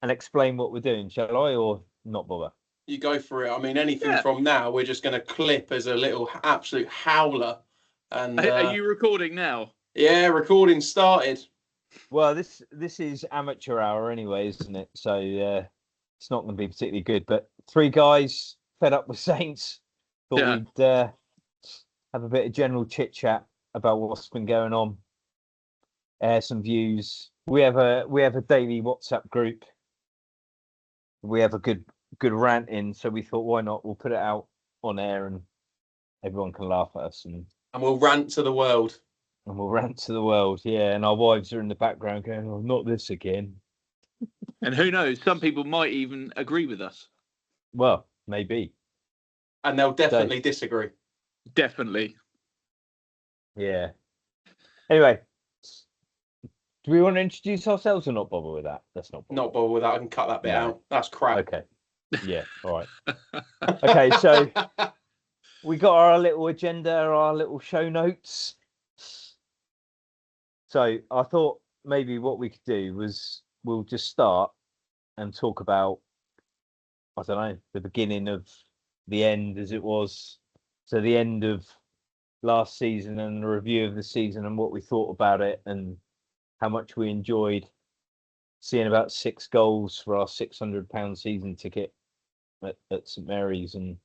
and explain what we're doing, shall I, or not bother? You go for it. I mean, anything from now, we're just going to clip as a little absolute howler. And are you recording now? Yeah, recording started. Well, this is amateur hour anyway, isn't it? So it's not going to be particularly good. But three guys fed up with Saints. Thought we'd have a bit of general chit chat about what's been going on. Air some views. We have a daily WhatsApp group. We have a good rant in, so we thought, why not? We'll put it out on air, and everyone can laugh at us, and we'll rant to the world. And we'll rant to the world, yeah. And our wives are in the background going, "Oh, not this again." And who knows? Some people might even agree with us. Well, maybe. And they'll definitely disagree. Definitely. Yeah. Anyway, do we want to introduce ourselves or not bother with that? That's not bother. Not bother with that. I can cut that bit out. That's crap. Okay. Yeah. All right. Okay. So we got our little agenda, our little show notes. So I thought maybe what we could do was we'll just start and talk about, I don't know, the beginning of the end as it was. So the end of last season and the review of the season and what we thought about it and how much we enjoyed seeing about 6 goals for our £600 season ticket at St Mary's, and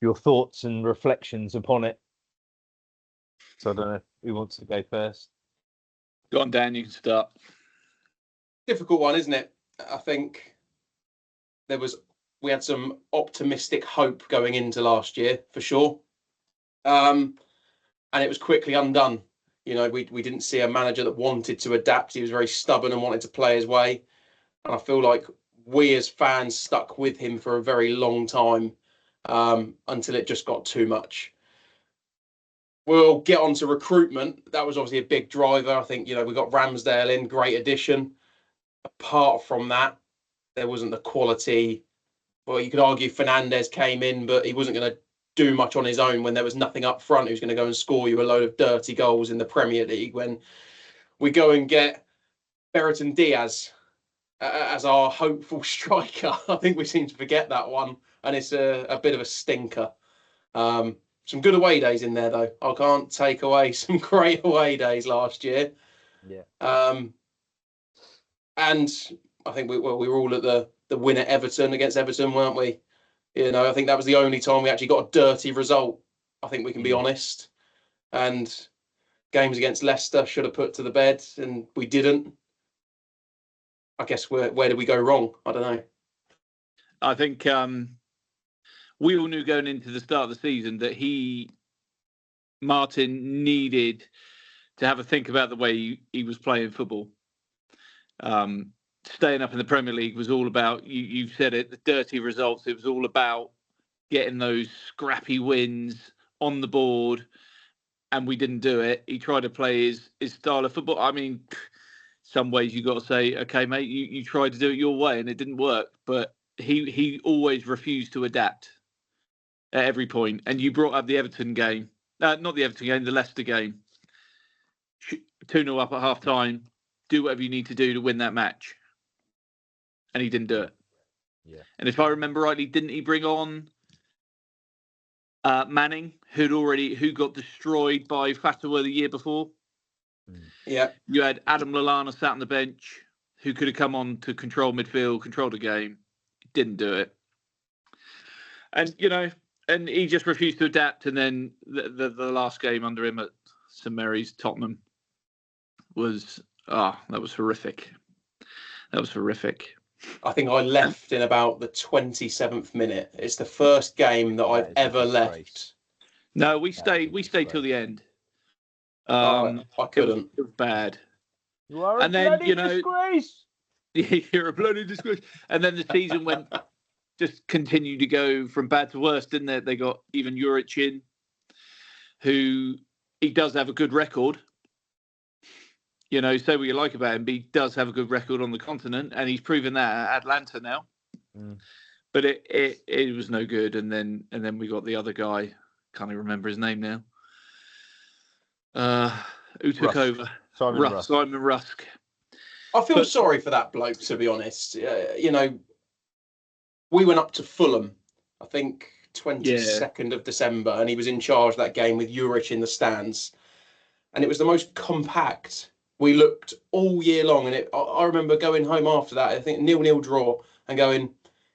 your thoughts and reflections upon it. So I don't know who wants to go first. Go on, Dan, you can start. Difficult one, isn't it? I think we had some optimistic hope going into last year for sure. And it was quickly undone. You know, we didn't see a manager that wanted to adapt. He was very stubborn and wanted to play his way. And I feel like we as fans stuck with him for a very long time until it just got too much. We'll get on to recruitment. That was obviously a big driver. I think, you know, we got Ramsdale in, great addition. Apart from that, there wasn't the quality. Well, you could argue Fernandez came in, but he wasn't going to do much on his own when there was nothing up front. He was going to go and score you a load of dirty goals in the Premier League. When we go and get Bertrand Diaz as our hopeful striker, I think we seem to forget that one, and it's a bit of a stinker. Some good away days in there, though. I can't take away some great away days last year. Yeah. And I think we were all at the win at Everton against Everton, weren't we? You know, I think that was the only time we actually got a dirty result. I think we can be honest. And games against Leicester should have put to the bed, and we didn't. I guess where did we go wrong? I don't know. I think we all knew going into the start of the season that Martin needed to have a think about the way he was playing football. Staying up in the Premier League was all about, you've said it, the dirty results. It was all about getting those scrappy wins on the board, and we didn't do it. He tried to play his style of football. I mean, some ways you got to say, okay, mate, you tried to do it your way and it didn't work. But he always refused to adapt at every point. And you brought up the Everton game. Not the Everton game, the Leicester game. 2-0 up at half-time. Do whatever you need to do to win that match. And he didn't do it. Yeah. And if I remember rightly, didn't he bring on Manning, who got destroyed by Fatahwur the year before? Yeah. You had Adam Lallana sat on the bench, who could have come on to control midfield, control the game. Didn't do it. And, you know, and he just refused to adapt. And then the last game under him at St Mary's, Tottenham, was, that was horrific. That was horrific. I think I left in about the 27th minute. It's the first game that I've ever left. No, we stayed till the end. I couldn't. It was bad. You are a bloody disgrace. You're a bloody disgrace. And then the season just continued to go from bad to worse, didn't it? They got even Juric in, who he does have a good record. You know, say what you like about him, but he does have a good record on the continent, and he's proven that at Atlanta now. But it was no good. And then we got the other guy, can't even remember his name now. Who took over? Simon Rusk. Simon Rusk. I feel sorry for that bloke, to be honest. You know, we went up to Fulham, I think 22nd of December, and he was in charge of that game with Juric in the stands. And it was the most compact we looked all year long. And I remember going home after that, I think 0-0 draw, and going,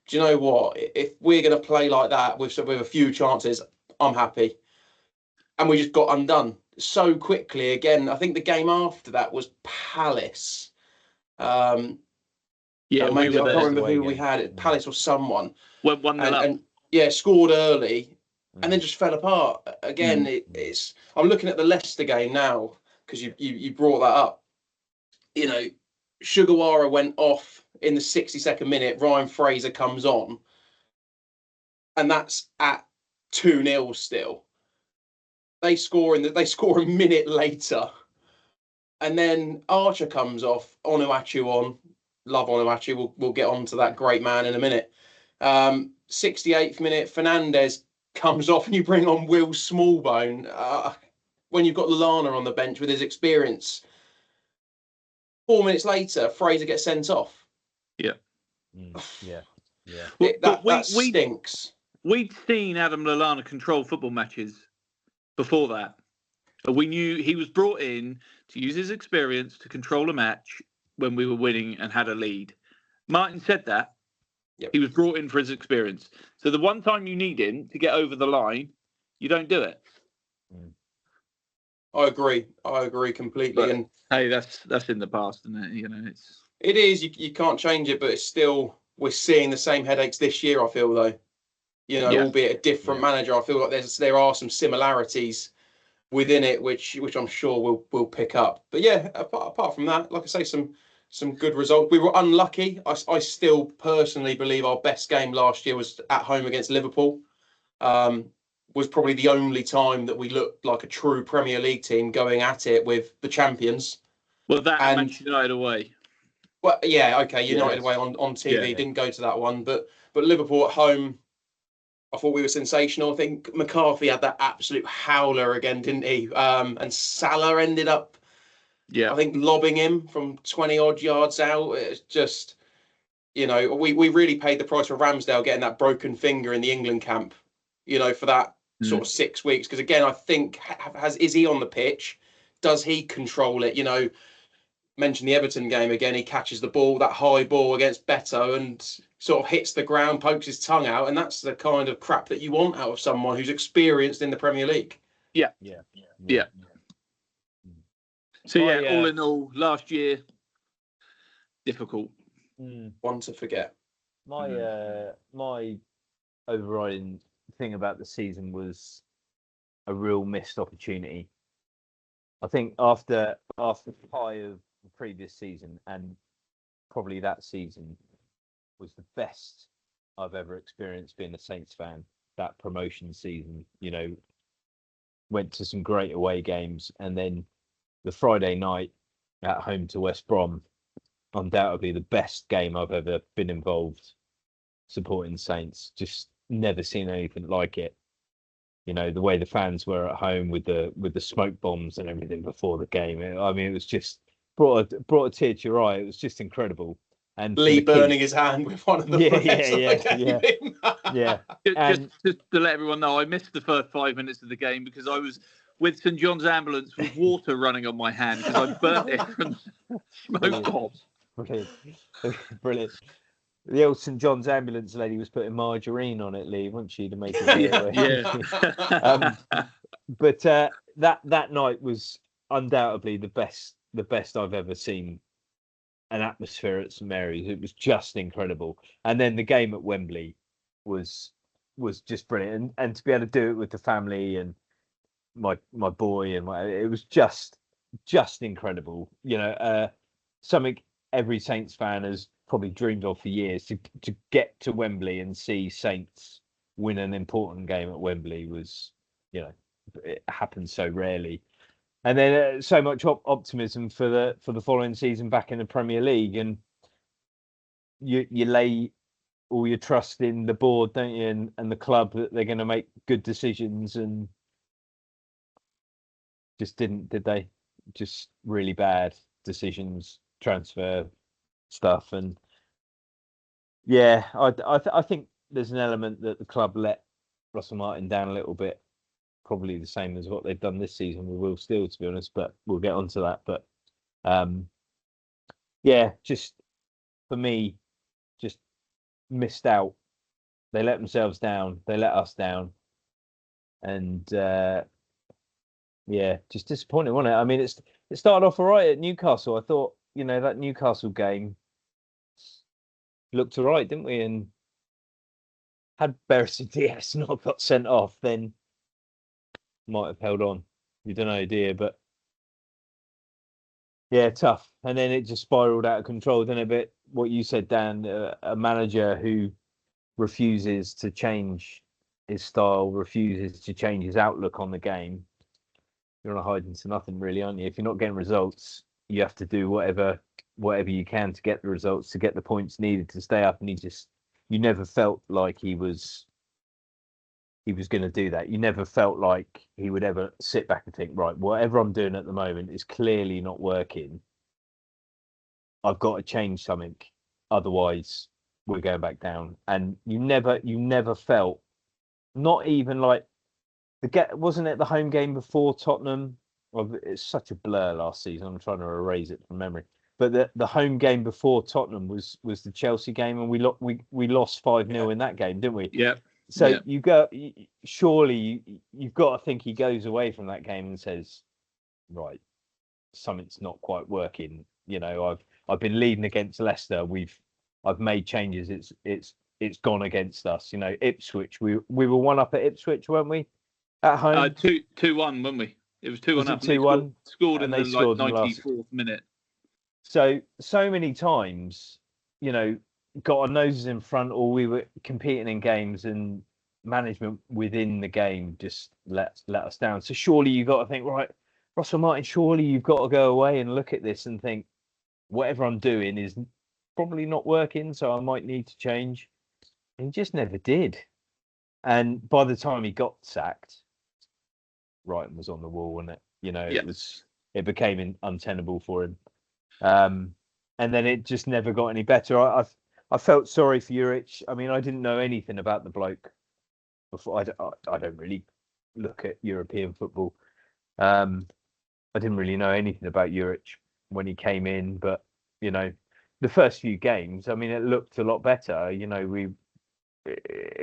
do you know what? If we're going to play like that with a few chances, I'm happy. And we just got undone so quickly. Again, I think the game after that was Palace. Maybe I can't remember who we had. Palace or someone. Went 1-0 up. And yeah, scored early and then just fell apart. Again, it's. I'm looking at the Leicester game now because you brought that up. You know, Sugawara went off in the 62nd minute. Ryan Fraser comes on, and that's at 2-0 still. They score a minute later, and then Archer comes off. Onuachu on. Love Onuachu. We'll get on to that great man in a minute. 68th minute, Fernandez comes off, and you bring on Will Smallbone. When you've got Lallana on the bench with his experience, 4 minutes later, Fraser gets sent off. Yeah. Yeah. That stinks. We'd seen Adam Lallana control football matches before that. We knew he was brought in to use his experience to control a match when we were winning and had a lead. Martin said that. Yep. He was brought in for his experience. So the one time you need him to get over the line, you don't do it. I agree completely. But, and hey, that's in the past, isn't it? You know, it is. You can't change it, but it's still, we're seeing the same headaches this year. I feel though, you know, albeit a different manager. I feel like there are some similarities within it, which I'm sure we'll pick up. But yeah, apart from that, like I say, some good results. We were unlucky. I still personally believe our best game last year was at home against Liverpool. Was probably the only time that we looked like a true Premier League team going at it with the champions. Well, that and Manchester United away. Well, yeah, okay, United away on TV. Didn't go to that one, but Liverpool at home, I thought we were sensational. I think McCarthy had that absolute howler again, didn't he? And Salah ended up, I think, lobbing him from 20 odd yards out. It's just, you know, we really paid the price for Ramsdale getting that broken finger in the England camp, you know, for that sort of 6 weeks. Because again, I think, is he on the pitch? Does he control it? You know, mention the Everton game again. He catches the ball, that high ball against Beto, and sort of hits the ground, pokes his tongue out, and that's the kind of crap that you want out of someone who's experienced in the Premier League. Yeah. So all in all, last year, difficult. One to forget. My overriding thing about the season was a real missed opportunity. I think after the high of the previous season, and probably that season was the best I've ever experienced being a Saints fan. That promotion season, you know, went to some great away games, and then the Friday night at home to West Brom, undoubtedly the best game I've ever been involved supporting Saints. Just never seen anything like it. You know, the way the fans were at home with the smoke bombs and everything before the game. I mean, it was just brought a tear to your eye. It was just incredible. And Lee burning his hand with one of the Just to let everyone know, I missed the first 5 minutes of the game because I was with St John's ambulance with water running on my hand because I burnt it from smoke bombs. Brilliant. The old St John's ambulance lady was putting margarine on it, Lee, wasn't she, to make it but that night was undoubtedly the best I've ever seen an atmosphere at St Mary's. It was just incredible. And then the game at Wembley was just brilliant. And to be able to do it with the family and my boy and it was just incredible. You know, something every Saints fan has probably dreamed of for years. To get to Wembley and see Saints win an important game at Wembley was, you know, it happens so rarely. And then so much optimism for the following season back in the Premier League, and you lay all your trust in the board, don't you, and the club that they're going to make good decisions, and just didn't, did they? Just really bad decisions transfer stuff, and yeah, I think there's an element that the club let Russell Martin down a little bit, probably the same as what they've done this season with Will Steele, to be honest. But we'll get onto that. But yeah, just for me, just missed out. They let themselves down. They let us down, and yeah, just disappointing, wasn't it? I mean, it started off all right at Newcastle. I thought, that Newcastle game looked all right, didn't we? And had Beresford Diaz not got sent off, then might have held on. You don't know, do you? But yeah, tough. And then it just spiraled out of control, didn't it? But what you said, Dan, a manager who refuses to change his style, refuses to change his outlook on the game, you're on a hiding to nothing, really, aren't you? If you're not getting results, you have to do whatever you can to get the results, to get the points needed to stay up. And you never felt like he was going to do that. You never felt like he would ever sit back and think, right, whatever I'm doing at the moment is clearly not working. I've got to change something, otherwise we're going back down. And you never felt, not even like wasn't it the home game before Tottenham? Well, it's such a blur last season. I'm trying to erase it from memory. But the home game before Tottenham was the Chelsea game, and we lost 5-0 in that game, didn't we? Yeah. So you've got to think he goes away from that game and says, right, something's not quite working. I've been leading against Leicester. I've made changes. It's gone against us. Ipswich. We were 1 up at Ipswich, weren't we? At home. 2-1, weren't we? It was 2-1 up. 2-1. Scored in the 94th minute. So many times, got our noses in front, or we were competing in games, and management within the game just let us down. So surely you've got to think, right, Russell Martin, surely you've got to go away and look at this and think, whatever I'm doing is probably not working, so I might need to change. And he just never did. And by the time he got sacked, writing was on the wall, wasn't it? It became untenable for him. And then it just never got any better. I felt sorry for Juric. I mean, I didn't know anything about the bloke before. I don't really look at European football. I didn't really know anything about Juric when he came in, but the first few games, I mean, it looked a lot better. It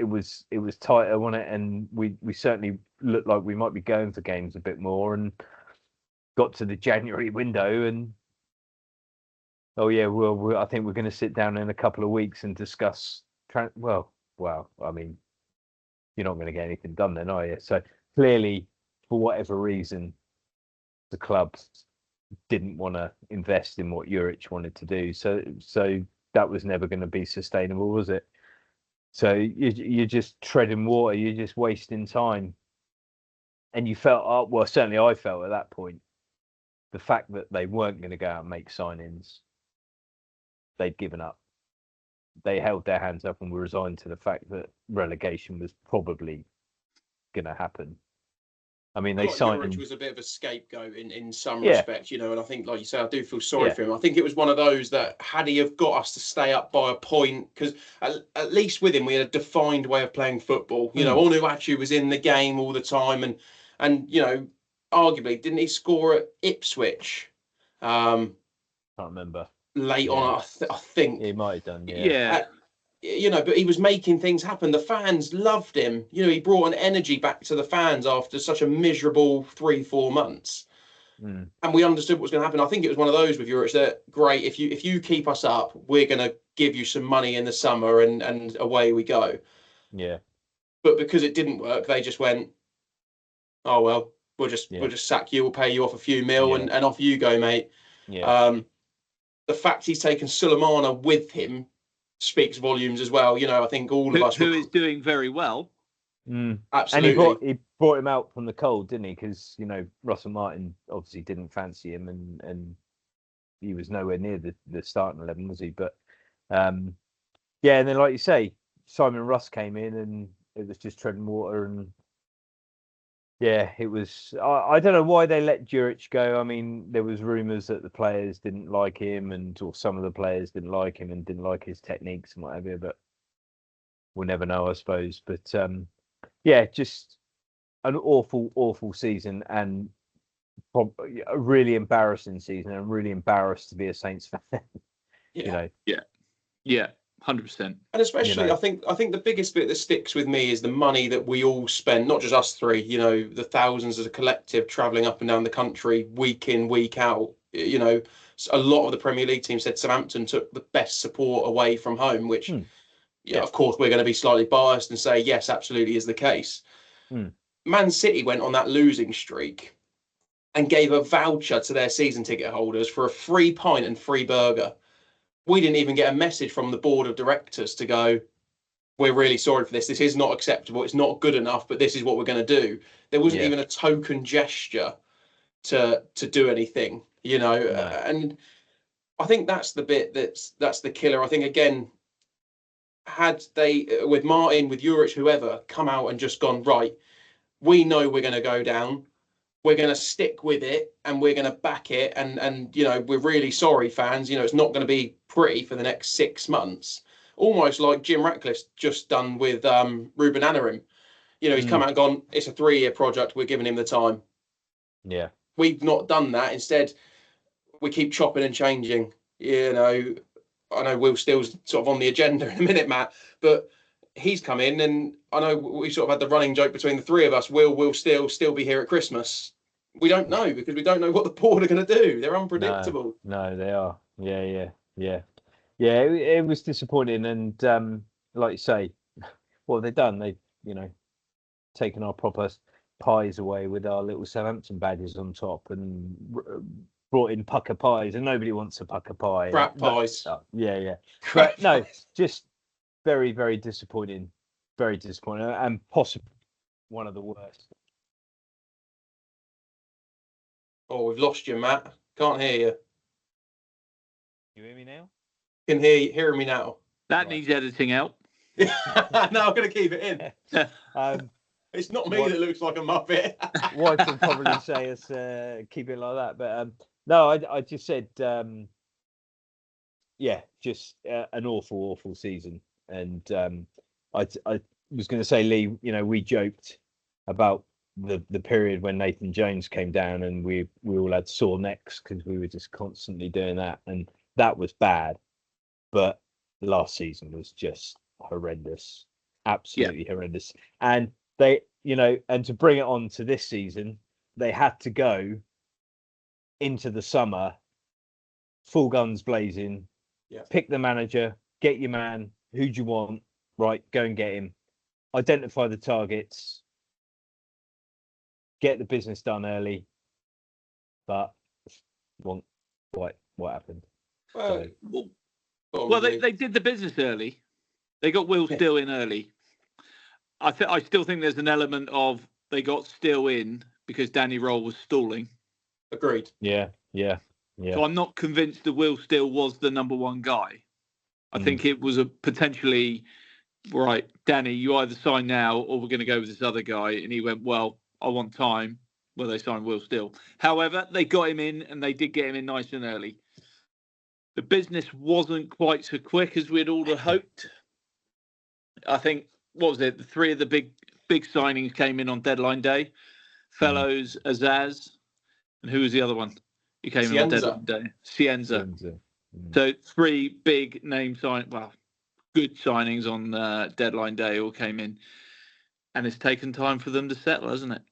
was tighter, wasn't it? And we certainly looked like we might be going for games a bit more, and got to the January window and. Oh yeah, well, I think we're going to sit down in a couple of weeks and discuss. Well, I mean, you're not going to get anything done then, are you? So clearly, for whatever reason, the club didn't want to invest in what Juric wanted to do. So that was never going to be sustainable, was it? So you're just treading water. You're just wasting time. And you felt, well, certainly I felt at that point, the fact that they weren't going to go out and make signings. They'd given up. They held their hands up and were resigned to the fact that relegation was probably going to happen. I mean, they signed. Juric was a bit of a scapegoat in some respect, and I think, like you say, I do feel sorry for him. I think it was one of those that had he have got us to stay up by a point, because at least with him we had a defined way of playing football. Onuachu was in the game all the time, and arguably, didn't he score at Ipswich? Can't remember. Late on, I think he might have done. But he was making things happen. The fans loved him. He brought an energy back to the fans after such a miserable 3-4 months. And we understood what was going to happen. I think it was one of those with Juric that, great, if you keep us up, we're going to give you some money in the summer, and away we go. Yeah. But because it didn't work, they just went, oh well, we'll just sack you. We'll pay you off a few mil, and off you go, mate. Yeah. The fact he's taken Sulemana with him speaks volumes as well. I think all of us who is doing very well. Absolutely. And he brought him out from the cold, didn't he? Because Russell Martin obviously didn't fancy him, and he was nowhere near the starting 11, was he? But and then like you say, Simon Russ came in, and it was just treading water, and Yeah, it was. I don't know why they let Juric go. I mean, there was rumours that the players didn't like him, or some of the players didn't like him and didn't like his techniques and whatever. But we'll never know, I suppose. But yeah, just an awful season, and a really embarrassing season. I'm really embarrassed to be a Saints fan. Yeah. Yeah, 100%. And especially, I think the biggest bit that sticks with me is the money that we all spend, not just us three, the thousands as a collective travelling up and down the country week in, week out. A lot of the Premier League team said Southampton took the best support away from home, which, of course, we're going to be slightly biased and say, yes, absolutely is the case. Man City went on that losing streak and gave a voucher to their season ticket holders for a free pint and free burger. We didn't even get a message from the board of directors to go, we're really sorry for this. This is not acceptable. It's not good enough, but this is what we're going to do. There wasn't even a token gesture to do anything, No. and I think that's the bit that's the killer. I think, again, had they, with Martin, with Juric, whoever, come out and just gone, right, we know we're going to go down. We're going to stick with it and we're going to back it. And we're really sorry, fans. It's not going to be pretty for the next 6 months. Almost like Jim Ratcliffe's just done with Ruben Amorim. He's come out and gone, it's a 3-year project. We're giving him the time. Yeah. We've not done that. Instead, we keep chopping and changing. I know Will Steele's sort of on the agenda in a minute, Matt, but he's come in, and I know we sort of had the running joke between the three of us. Will still be here at Christmas? We don't know, because we don't know what the board are going to do. They're unpredictable. No, they are. Yeah. It was disappointing, and like you say, what have they done? They've taken our proper pies away with our little Southampton badges on top, and brought in pucker pies, and nobody wants a pucker pie. Crap pies. Yeah. Crap But no, pies. just very, very disappointing. Very disappointing, and possibly one of the worst. Oh, we've lost you, Matt. Can't hear you. You hear me now? Can hear me now. That needs editing out. No, I'm going to keep it in. It's not me What- that looks like a muppet. Wife will probably say us keep it like that, but no, I just said just an awful season, and I was going to say, Lee, we joked about the period when Nathan Jones came down, and we all had sore necks because we were just constantly doing that, and that was bad. But last season was just horrendous, absolutely horrendous. And they, and to bring it on to this season, they had to go into the summer full guns blazing, pick the manager, get your man, who do you want, right, go and get him, identify the targets, get the business done early. But what happened? Well, they did the business early. They got Will Steele in early. I still think there's an element of they got Steele in because Danny Roll was stalling. Agreed. Yeah. So I'm not convinced that Will Steele was the number one guy. I think it was a potentially, right, Danny, you either sign now or we're going to go with this other guy. And he went, well, I want time. Well, they signed Will Steele. However, they got him in, and they did get him in nice and early. The business wasn't quite so quick as we'd all hoped. I think, what was it? The three of the big signings came in on deadline day. Fellows, Azaz, and who was the other one? Who came in on deadline day? Cienza. So 3 big name good signings on deadline day all came in, and it's taken time for them to settle, hasn't it?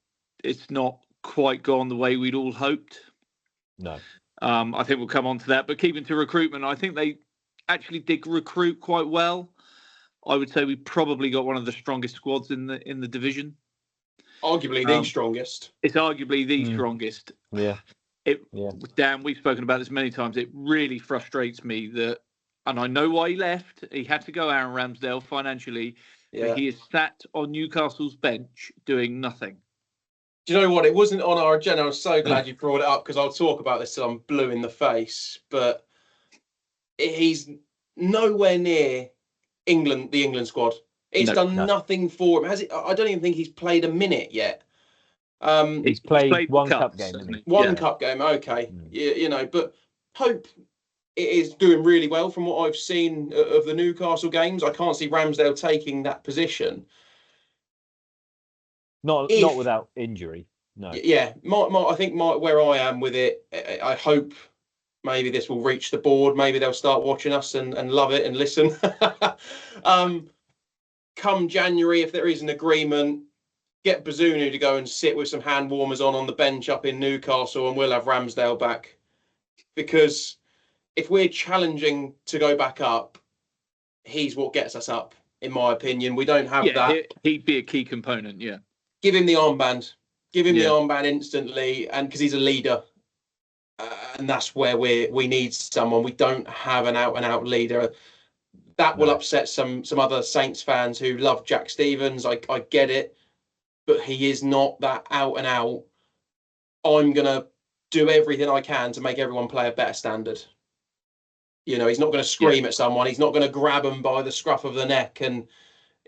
It's not quite gone the way we'd all hoped. No. I think we'll come on to that, but keeping to recruitment, I think they actually did recruit quite well. I would say we probably got one of the strongest squads in the division. Arguably the strongest. It's arguably the strongest. Yeah. Dan, we've spoken about this many times. It really frustrates me that, and I know why he left. He had to go, Aaron Ramsdale, financially. But he is sat on Newcastle's bench doing nothing. Do you know what? It wasn't on our agenda. I'm so glad you brought it up, because I'll talk about this till I'm blue in the face. But he's nowhere near the England squad. He's done nothing for him. Has it? I don't even think he's played a minute yet. He's played the one cups, cup game, hasn't hasn't he? One Yeah. cup game, okay. Mm. You know, but Hope is doing really well from what I've seen of the Newcastle games. I can't see Ramsdale taking that position. Not without injury. No. Yeah, I think where I am with it, I hope maybe this will reach the board. Maybe they'll start watching us and love it and listen. Come January, if there is an agreement, get Bazunu to go and sit with some hand warmers on the bench up in Newcastle, and we'll have Ramsdale back. Because if we're challenging to go back up, he's what gets us up, in my opinion. We don't have that. He'd be a key component, yeah. Give him the armband. Give him the armband instantly, and because he's a leader. And that's where we need someone. We don't have an out-and-out leader. That will upset some other Saints fans who love Jack Stevens. I get it. But he is not that out-and-out. I'm going to do everything I can to make everyone play a better standard. You know, he's not going to scream at someone. He's not going to grab them by the scruff of the neck and,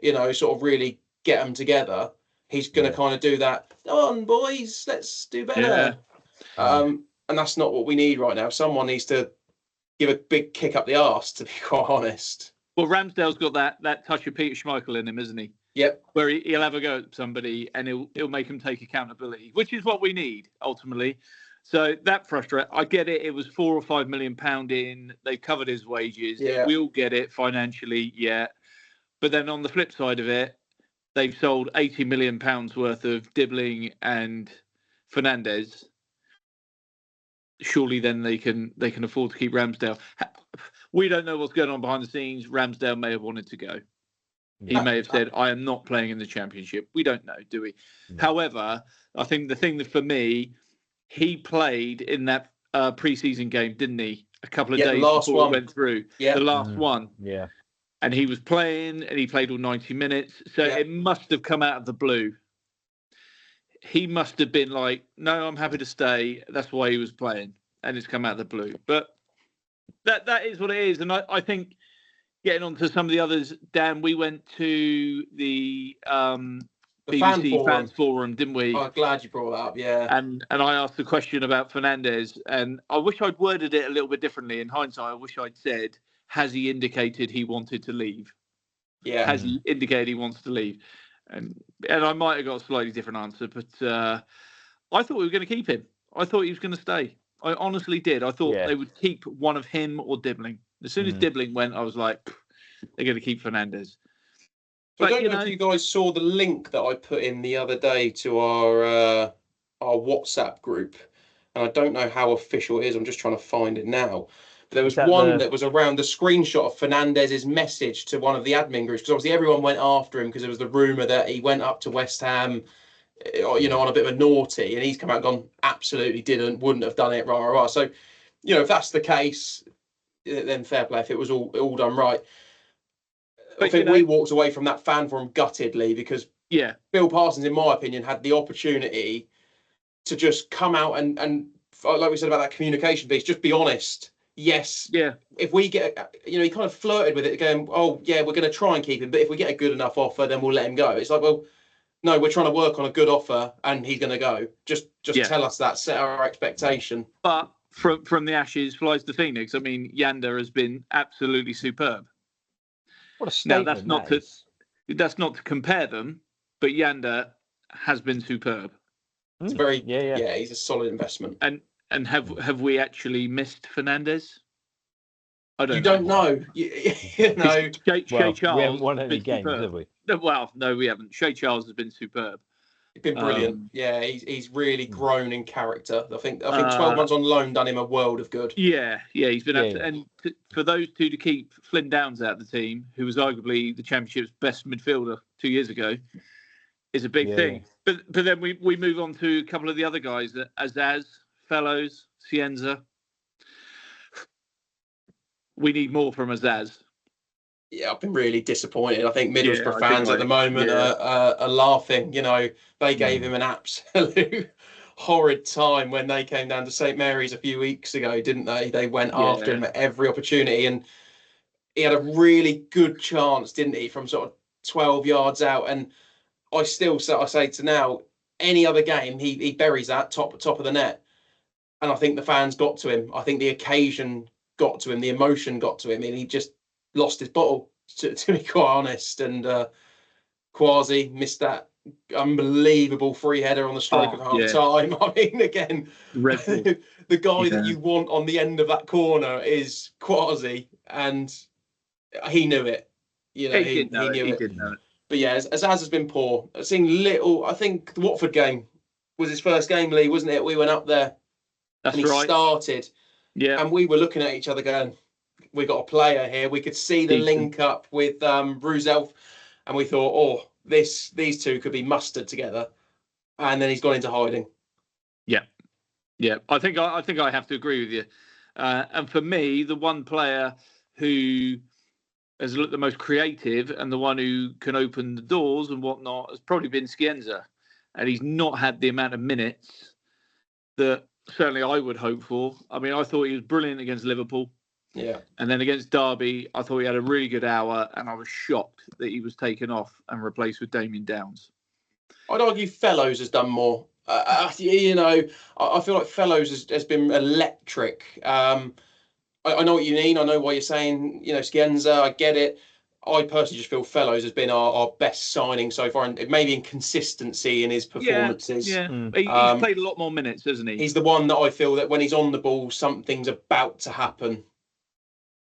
you know, sort of really get them together. He's going to kind of do that. Come on, boys, let's do better. And that's not what we need right now. Someone needs to give a big kick up the arse, to be quite honest. Well, Ramsdale's got that touch of Peter Schmeichel in him, isn't he? Yep. Where he'll have a go at somebody and he'll make him take accountability, which is what we need ultimately. So that frustrates. I get it. It was £4 or £5 million in. They've covered his wages. Yeah. We'll get it financially, yeah. But then on the flip side of it, they've sold £80 million worth of Dibbling and Fernandes. Surely then they can afford to keep Ramsdale. We don't know what's going on behind the scenes. Ramsdale may have wanted to go. He may have said, I am not playing in the Championship. We don't know, do we? No. However, I think the thing that for me, he played in that pre-season game, didn't he? A couple of days before it went through. Yeah. The last one. Yeah. And he was playing and he played all 90 minutes. So it must have come out of the blue. He must have been like, no, I'm happy to stay. That's why he was playing. And it's come out of the blue. But that is what it is. And I think getting on to some of the others, Dan, we went to the BBC Fans Forum, didn't we? I'm glad you brought that up, yeah. And I asked the question about Fernandes. And I wish I'd worded it a little bit differently. In hindsight, I wish I'd said, has he indicated he wanted to leave? Yeah. Has he indicated he wants to leave? And I might have got a slightly different answer, but I thought we were going to keep him. I thought he was going to stay. I honestly did. I thought they would keep one of him or Dibbling. As soon as Dibbling went, I was like, they're going to keep Fernandes. So I don't know if you guys saw the link that I put in the other day to our WhatsApp group. And I don't know how official it is. I'm just trying to find it now. But there was one that was around the screenshot of Fernandez's message to one of the admin groups. Because obviously everyone went after him because there was the rumour that he went up to West Ham, you know, on a bit of a naughty. And he's come out and gone, absolutely wouldn't have done it, rah, rah, rah. So, you know, if that's the case, then fair play if it was all done right. But I think we walked away from that fan forum guttedly because Bill Parsons, in my opinion, had the opportunity to just come out and like we said about that communication piece, just be honest. Yes. Yeah. If we get, you know, he kind of flirted with it going, oh, yeah, we're going to try and keep him. But if we get a good enough offer, then we'll let him go. It's like, well, no, we're trying to work on a good offer and he's going to go. Just tell us that, set our expectation. But from the ashes flies the phoenix. I mean, Yanda has been absolutely superb. What a statement. Now, that's not to compare them, but Yanda has been superb. It's very he's a solid investment. And have we actually missed Fernandes? I don't. You don't know. You know. Shea Charles. We haven't won any games, have we? Well, no, we haven't. Shea Charles has been superb. He's been brilliant. He's really grown in character. I think 12 months on loan done him a world of good. Yeah, he's been. And for those two to keep Flynn Downs out of the team, who was arguably the Championship's best midfielder 2 years ago, is a big thing. But then we move on to a couple of the other guys, Azaz, Fellows, Cienza. We need more from Azaz. Yeah, I've been really disappointed. I think Middlesbrough fans at the moment are laughing. You know, they gave him an absolute horrid time when they came down to St Mary's a few weeks ago, didn't they? They went after him at every opportunity, and he had a really good chance, didn't he, from sort of 12 yards out. And I say to now, any other game, he buries that top of the net. And I think the fans got to him. I think the occasion got to him, the emotion got to him, and he just lost his bottle, to be quite honest. And Quasi missed that unbelievable free header on the stroke of half time. I mean, again, the guy that you want on the end of that corner is Quasi, and he knew it. You know, he knew it. Did know it. But yeah, as has been poor. I've seen little. I think the Watford game was his first game, Lee, wasn't it? We went up there. That's and he right. started. Yeah. And we were looking at each other going, we got a player here. We could see the link up with Ruzelf, and we thought, oh, these two could be mustered together. And then he's gone into hiding. Yeah. Yeah. I think I have to agree with you. And for me, the one player who has looked the most creative and the one who can open the doors and whatnot has probably been Scienza. And he's not had the amount of minutes that certainly I would hope for. I mean, I thought he was brilliant against Liverpool. Yeah. And then against Derby, I thought he had a really good hour, and I was shocked that he was taken off and replaced with Damien Downs. I'd argue Fellows has done more. You know, I feel like Fellows has been electric. I know what you mean. I know why you're saying, you know, Scienza. I get it. I personally just feel Fellows has been our best signing so far, and maybe in consistency in his performances. Yeah. He's played a lot more minutes, hasn't he? He's the one that I feel that when he's on the ball, something's about to happen.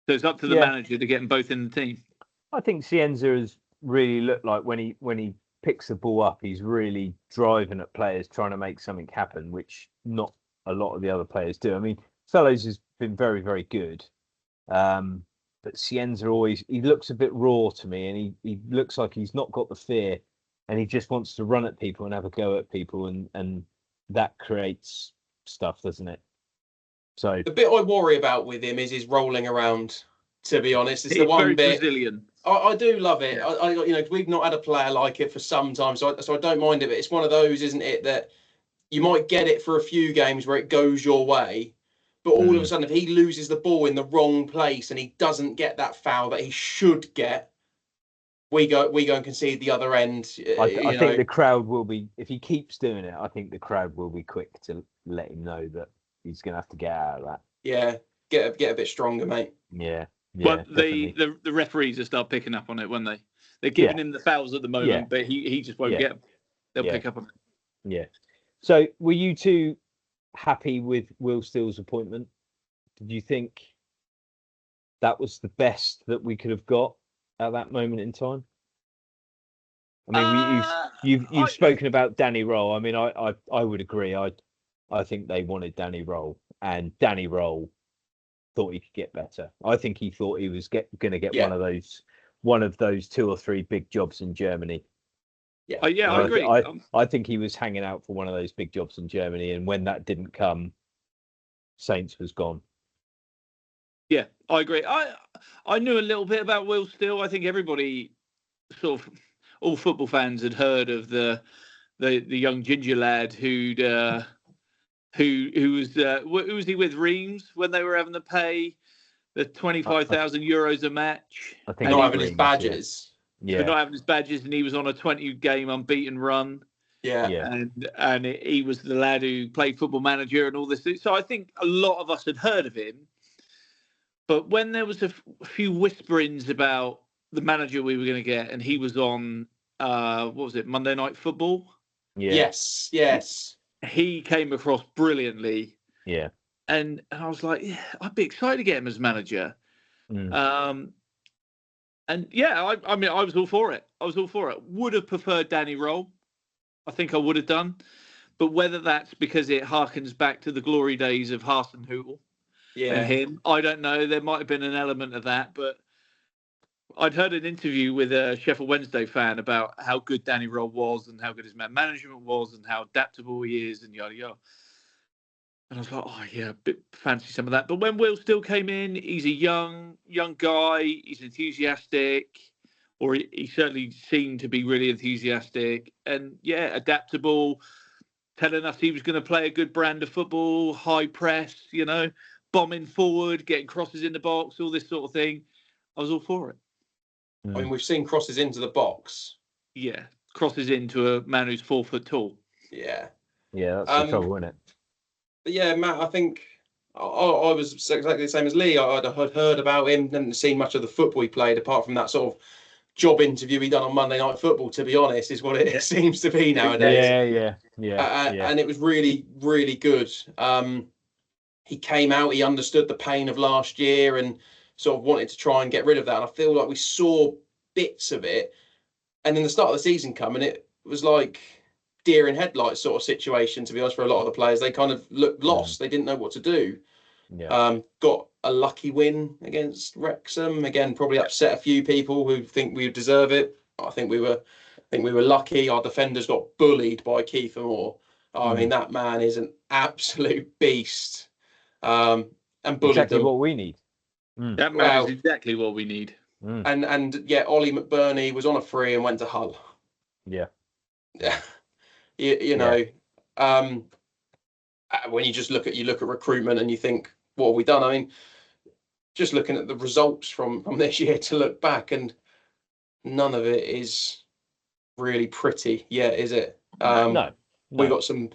So it's up to the manager to get them both in the team. I think Scienza has really looked like when he picks the ball up, he's really driving at players, trying to make something happen, which not a lot of the other players do. I mean, Fellows has been very, very good. But Scienza he looks a bit raw to me, and he looks like he's not got the fear, and he just wants to run at people and have a go at people, and that creates stuff, doesn't it? So the bit I worry about with him is his rolling around. To be honest, it's the one very bit. Brazilian. I do love it. I you know, we've not had a player like it for some time, so I don't mind it. But it's one of those, isn't it, that you might get it for a few games where it goes your way. But all of a sudden, if he loses the ball in the wrong place and he doesn't get that foul that he should get, we go and concede the other end. I think the crowd will be, if he keeps doing it, I think the crowd will be quick to let him know that he's going to have to get out of that. Yeah, get a bit stronger, mate. Yeah. Well, the referees will start picking up on it, won't they? They're giving him the fouls at the moment, but he just won't get them. They'll pick up on it. Yeah. So were you two happy with Will Steele's appointment? Did you think that was the best that we could have got at that moment in time? I mean, you've spoken about Danny Roll. I mean, I would agree. I think they wanted Danny Roll, and Danny Roll thought he could get better. I think he thought he was going to get one of those 2 or 3 big jobs in Germany. Yeah, I agree. I think he was hanging out for one of those big jobs in Germany, and when that didn't come, Saints was gone. Yeah, I agree. I knew a little bit about Will Steele. I think everybody, sort of, all football fans had heard of the young ginger lad who was he with Reims when they were having to pay the 25,000 euros a match? I think not having his badges. Yeah, for not having his badges, and he was on a 20-game unbeaten run. Yeah, and he was the lad who played Football Manager and all this. So I think a lot of us had heard of him, but when there was a few whisperings about the manager we were going to get, and he was on what was it, Monday Night Football? Yeah. Yes. He came across brilliantly. Yeah. And I was like, yeah, I'd be excited to get him as manager. And yeah, I mean, I was all for it. Would have preferred Danny Roll. I think I would have done. But whether that's because it harkens back to the glory days of Hasenhüttl and him, I don't know. There might have been an element of that. But I'd heard an interview with a Sheffield Wednesday fan about how good Danny Roll was and how good his man management was and how adaptable he is and yada yada. And I was like, oh yeah, a bit fancy some of that. But when Will Steele came in, he's a young guy. He's enthusiastic, or he certainly seemed to be really enthusiastic. And yeah, adaptable, telling us he was going to play a good brand of football, high press, you know, bombing forward, getting crosses in the box, all this sort of thing. I was all for it. I mean, we've seen crosses into the box. Yeah, crosses into a man who's 4 foot tall. Yeah. Yeah, that's the trouble, isn't it? But yeah, Matt, I think I was exactly the same as Lee. I'd heard about him, hadn't seen much of the football he played, apart from that sort of job interview he done on Monday Night Football, to be honest, is what it seems to be nowadays. Yeah. And it was really, really good. He came out, he understood the pain of last year and sort of wanted to try and get rid of that. And I feel like we saw bits of it. And then the start of the season come, and it was like deer in headlights sort of situation, to be honest, for a lot of the players. They kind of looked lost. They didn't know what to do. Yeah. Got a lucky win against Wrexham. Again, probably upset a few people who think we deserve it. I think we were lucky. Our defenders got bullied by Kiefer Moore. I mean, that man is an absolute beast. And bullied exactly them. what we need. That man is exactly what we need. And yeah, Ollie McBurney was on a free and went to Hull. Yeah. you know, when you just look at recruitment and you think, what have we done? I mean, just looking at the results from this year to look back, and none of it is really pretty yet, is it? No. We got some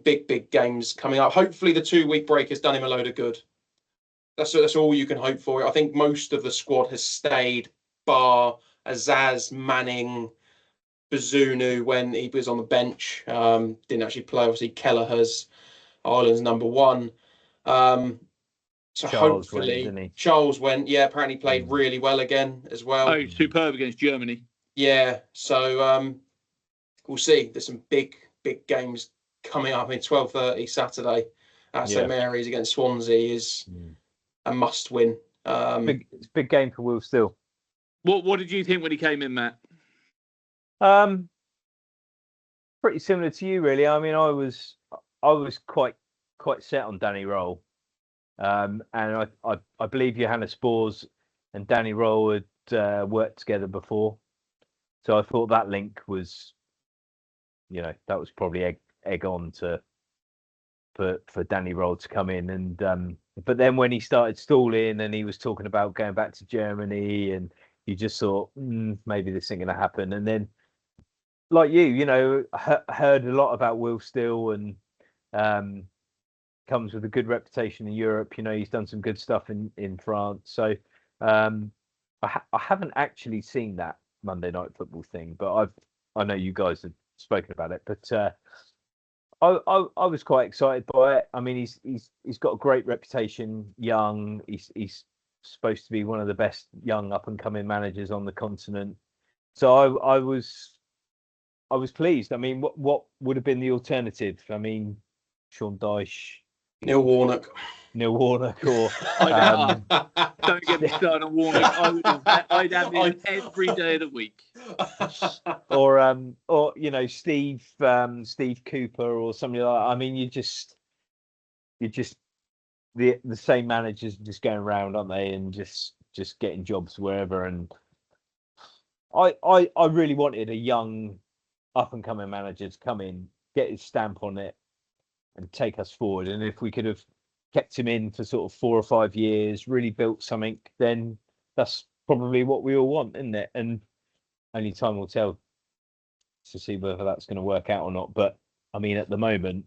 big games coming up. Hopefully the 2-week break has done him a load of good. That's all you can hope for. I think most of the squad has stayed, bar Azaz, Manning, Bazunu when he was on the bench. Didn't actually play. Obviously, Kelleher's Ireland's number one. So Charles hopefully went, didn't he? Charles went. Yeah, apparently played really well again as well. Oh, superb against Germany. Yeah, so we'll see. There's some big games coming up. I mean, 12:30 Saturday at St Mary's against Swansea is a must win. It's a big game for Will Still. What did you think when he came in, Matt? Pretty similar to you, really. I mean, I was quite set on Danny Roll, and I believe Johannes Spors and Danny Roll had worked together before, so I thought that link was, that was probably egg on for Danny Roll to come in, and but then when he started stalling and he was talking about going back to Germany, and you just thought maybe this ain't gonna happen, and then. Like heard a lot about Will Still, and comes with a good reputation in Europe. He's done some good stuff in France. So I haven't actually seen that Monday Night Football thing, but I know you guys have spoken about it. But I was quite excited by it. I mean, he's got a great reputation. Young, he's supposed to be one of the best young up and coming managers on the continent. So I was pleased. I mean, what would have been the alternative? I mean, Sean Dyche, Neil Warnock, or don't get me started on Warnock. I'd have him every day of the week. or Steve Cooper or somebody like that. I mean, you're just the same managers just going around, aren't they? And just getting jobs wherever. And I really wanted a young up and coming manager to come in, get his stamp on it, and take us forward. And if we could have kept him in for sort of 4 or 5 years, really built something, then that's probably what we all want, isn't it? And only time will tell to see whether that's going to work out or not. But I mean, at the moment,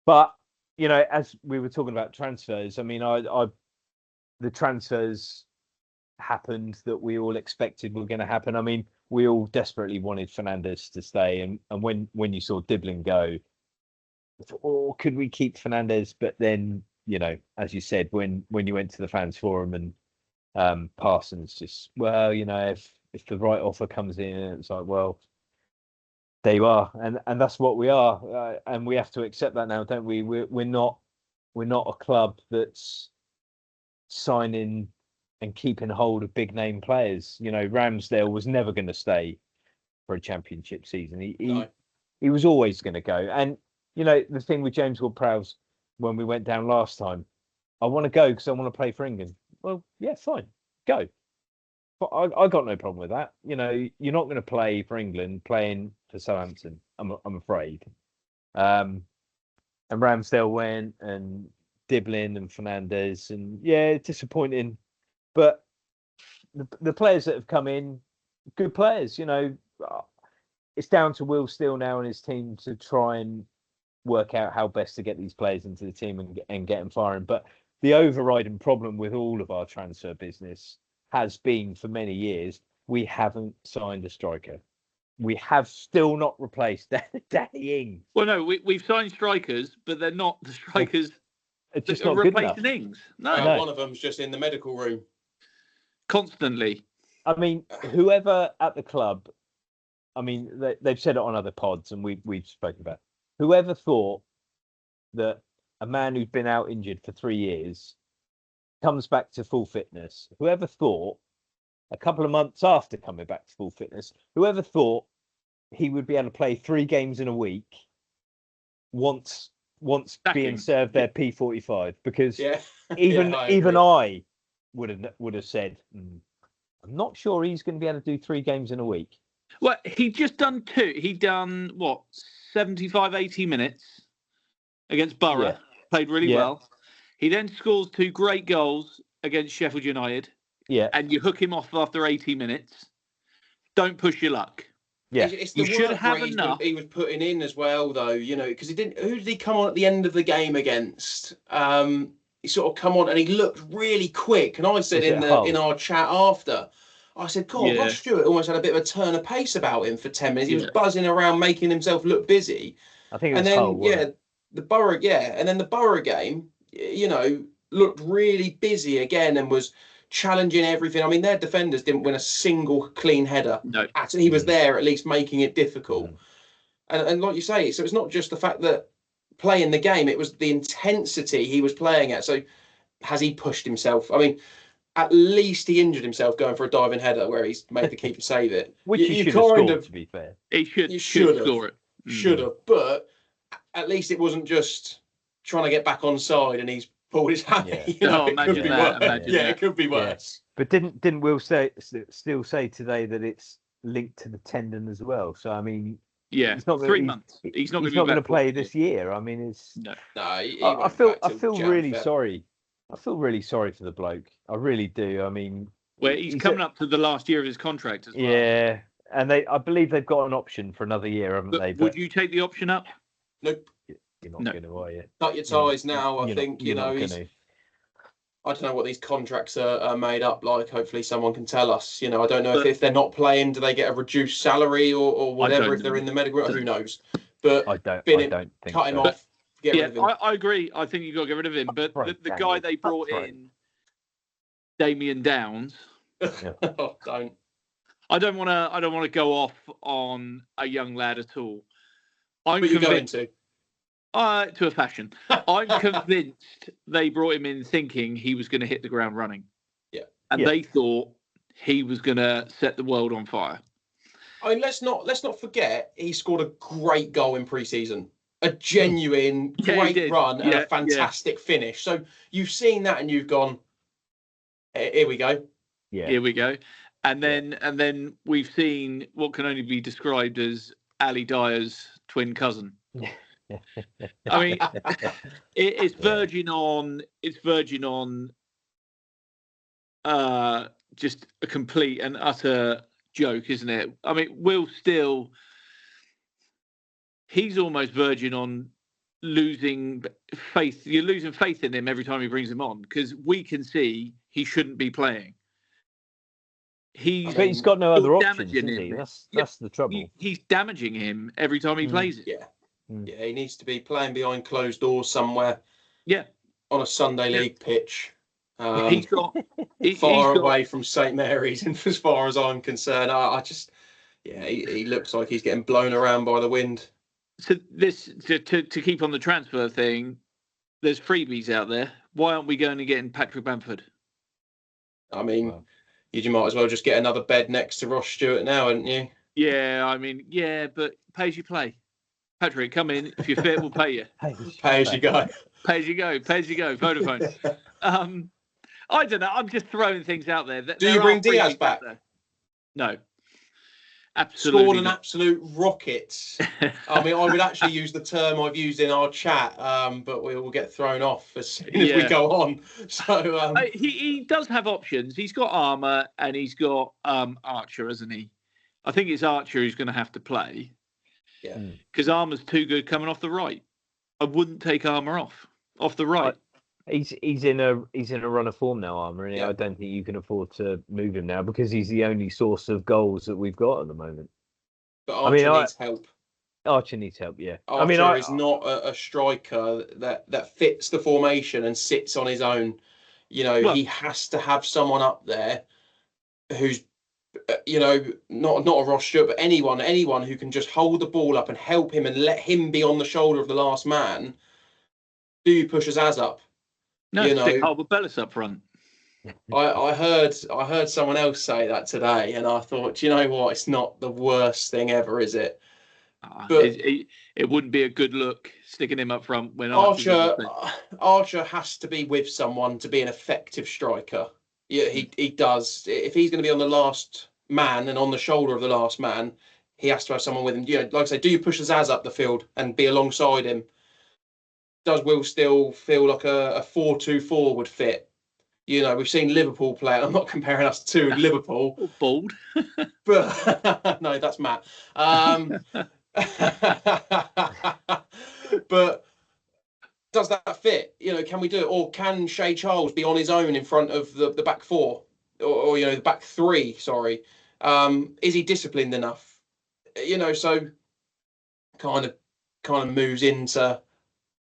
as we were talking about transfers, I mean, the transfers happened that we all expected were going to happen. I mean, we all desperately wanted Fernandes to stay, and when you saw Diblin go, I thought, could we keep Fernandes? But then, as you said, when you went to the fans forum and Parsons just, if the right offer comes in, it's like, well, there you are, and that's what we are, and we have to accept that now, don't we? We're not a club that's signing and keeping hold of big name players. Ramsdale was never going to stay for a championship season. He was always going to go. And the thing with James Ward-Prowse when we went down last time, I want to go because I want to play for England. Well, yeah, fine, go. But I got no problem with that. You're not going to play for England playing for Southampton, I'm afraid. And Ramsdale went, and Diblin and Fernandes, and disappointing. But the players that have come in, good players. it's down to Will Steele now and his team to try and work out how best to get these players into the team and get them firing. But the overriding problem with all of our transfer business has been for many years, we haven't signed a striker. We have still not replaced Danny Ings. Well, no, we've signed strikers, but they're not the strikers It's just that are not good enough. replacing Ings. No, No. One of them's just in the medical room. Constantly. I mean, whoever at the club, I mean, they've said it on other pods and we've spoken about it. Whoever thought that a man who's been out injured for 3 years comes back to full fitness, whoever thought a couple of months after coming back to full fitness, whoever thought he would be able to play 3 games in a week once being served their P45, because even I would have said, I'm not sure he's going to be able to do 3 games in a week. Well, he just done 2. He done 75, 80 minutes against Borough. Yeah. Played really well. He then scores 2 great goals against Sheffield United. Yeah. And you hook him off after 80 minutes. Don't push your luck. Yeah. It's the You should work have rate enough. he was putting in as well, though, because he didn't. Who did he come on at the end of the game against? He sort of come on and he looked really quick. And I said in our chat after, I said, God, Ross Stewart almost had a bit of a turn of pace about him for 10 minutes. He was buzzing around, making himself look busy. I think it was Hull, the Borough, and then the Borough game, looked really busy again and was challenging everything. I mean, their defenders didn't win a single clean header. No. He was there at least making it difficult. And like you say, so it's not just the fact that playing the game, it was the intensity he was playing at. So has he pushed himself? I mean, at least he injured himself going for a diving header where he's made the keeper save it. Which he should have scored, to be fair. He should score it. Should have. But at least it wasn't just trying to get back on side and he's pulled his hand. Yeah. Imagine that. It could be worse. But didn't Will still say today that it's linked to the tendon as well? So I mean, he's not 3 months. He's not going to play this year. I mean, it's no. I feel really sorry. I feel really sorry for the bloke. I really do. I mean, he's coming up to the last year of his contract as well. Yeah, and I believe they've got an option for another year, haven't they? Would you take the option up? Nope. You're not going to, are you? Cut your ties now. I think I don't know what these contracts are made up like. Hopefully, someone can tell us. I don't know if they're not playing, do they get a reduced salary or whatever? If they're in the medical room, who knows? But I don't think cut him off. Get rid of him. I agree. I think you got to get rid of him. But the guy they brought in, Damien Downs. Don't. I don't want to go off on a young lad at all. But you're going to. To a fashion. I'm convinced they brought him in thinking he was going to hit the ground running. Yeah. And they thought he was going to set the world on fire. I mean, let's not forget he scored a great goal in pre-season. A genuine great run and a fantastic finish. So you've seen that and you've gone, here we go. Yeah. Here we go. And then we've seen what can only be described as Ali Dyer's twin cousin. I mean, it's verging on just a complete and utter joke, isn't it? I mean, Will Steele, he's almost verging on losing faith. You're losing faith in him every time he brings him on because we can see he shouldn't be playing. But he's got no other options, isn't he? That's the trouble. He's damaging him every time he plays it. Yeah. Yeah, he needs to be playing behind closed doors somewhere. Yeah. On a Sunday League pitch. He's got far away from St Mary's, and as far as I'm concerned, he looks like he's getting blown around by the wind. So to keep on the transfer thing, there's freebies out there. Why aren't we going and getting Patrick Bamford? I mean, you might as well just get another bed next to Ross Stewart now, hadn't you? Yeah, I mean, but pay as you play. Patrick, come in. If you're fit, we'll pay you. Pay as you go. Pay as you go. Pay as you go. Vodafone. I don't know. I'm just throwing things out there. Do you bring Diaz back? No. Absolutely. Scored an absolute rocket. I mean, I would actually use the term I've used in our chat, but we will get thrown off as soon as we go on. So he does have options. He's got Armour and he's got Archer, hasn't he? I think it's Archer who's going to have to play. Yeah. Because Armour's too good coming off the right. I wouldn't take Armour off the right. He's in a run of form now, Armour, and Yeah. I don't think you can afford to move him now because he's the only source of goals that we've got at the moment. But Archer needs help. Archer needs help, yeah. Archer is not a striker that fits the formation and sits on his own. He has to have someone up there who's, not a Ross Stewart, but anyone who can just hold the ball up and help him and let him be on the shoulder of the last man. Do you push Azaz up? No, stick Harbour Bellis up front. I heard someone else say that today, and I thought, you know what? It's not the worst thing ever, is it? But it wouldn't be a good look sticking him up front when Archer has to be with someone to be an effective striker. Yeah, he does. If he's going to be on the last man and on the shoulder of the last man, he has to have someone with him. Like I say, do you push Azaz up the field and be alongside him? Does Will still feel like a 4-2-4 would fit? We've seen Liverpool play. I'm not comparing us to Liverpool. Bald. But no, that's Matt. But does that fit? Can we do it? Or can Shay Charles be on his own in front of the back four? Or the back three, sorry. Is he disciplined enough? So kind of moves into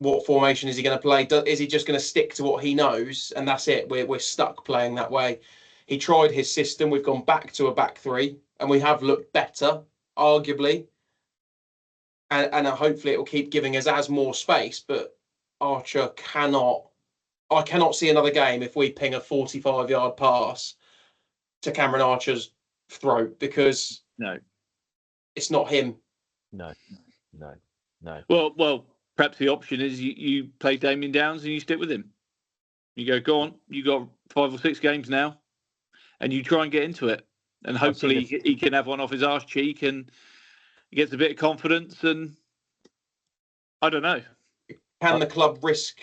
what formation is he going to play? Is he just going to stick to what he knows? And that's it. We're stuck playing that way. He tried his system. We've gone back to a back three and we have looked better, arguably. And hopefully it will keep giving Azaz more space. But Archer I cannot see another game if we ping a 45-yard pass to Cameron Archer's throat because it's not him. No. Well, perhaps the option is you play Damien Downs and you stick with him. You go on, you got 5 or 6 games now, and you try and get into it. And hopefully he can have one off his arse cheek and he gets a bit of confidence. And I don't know. Can the club risk?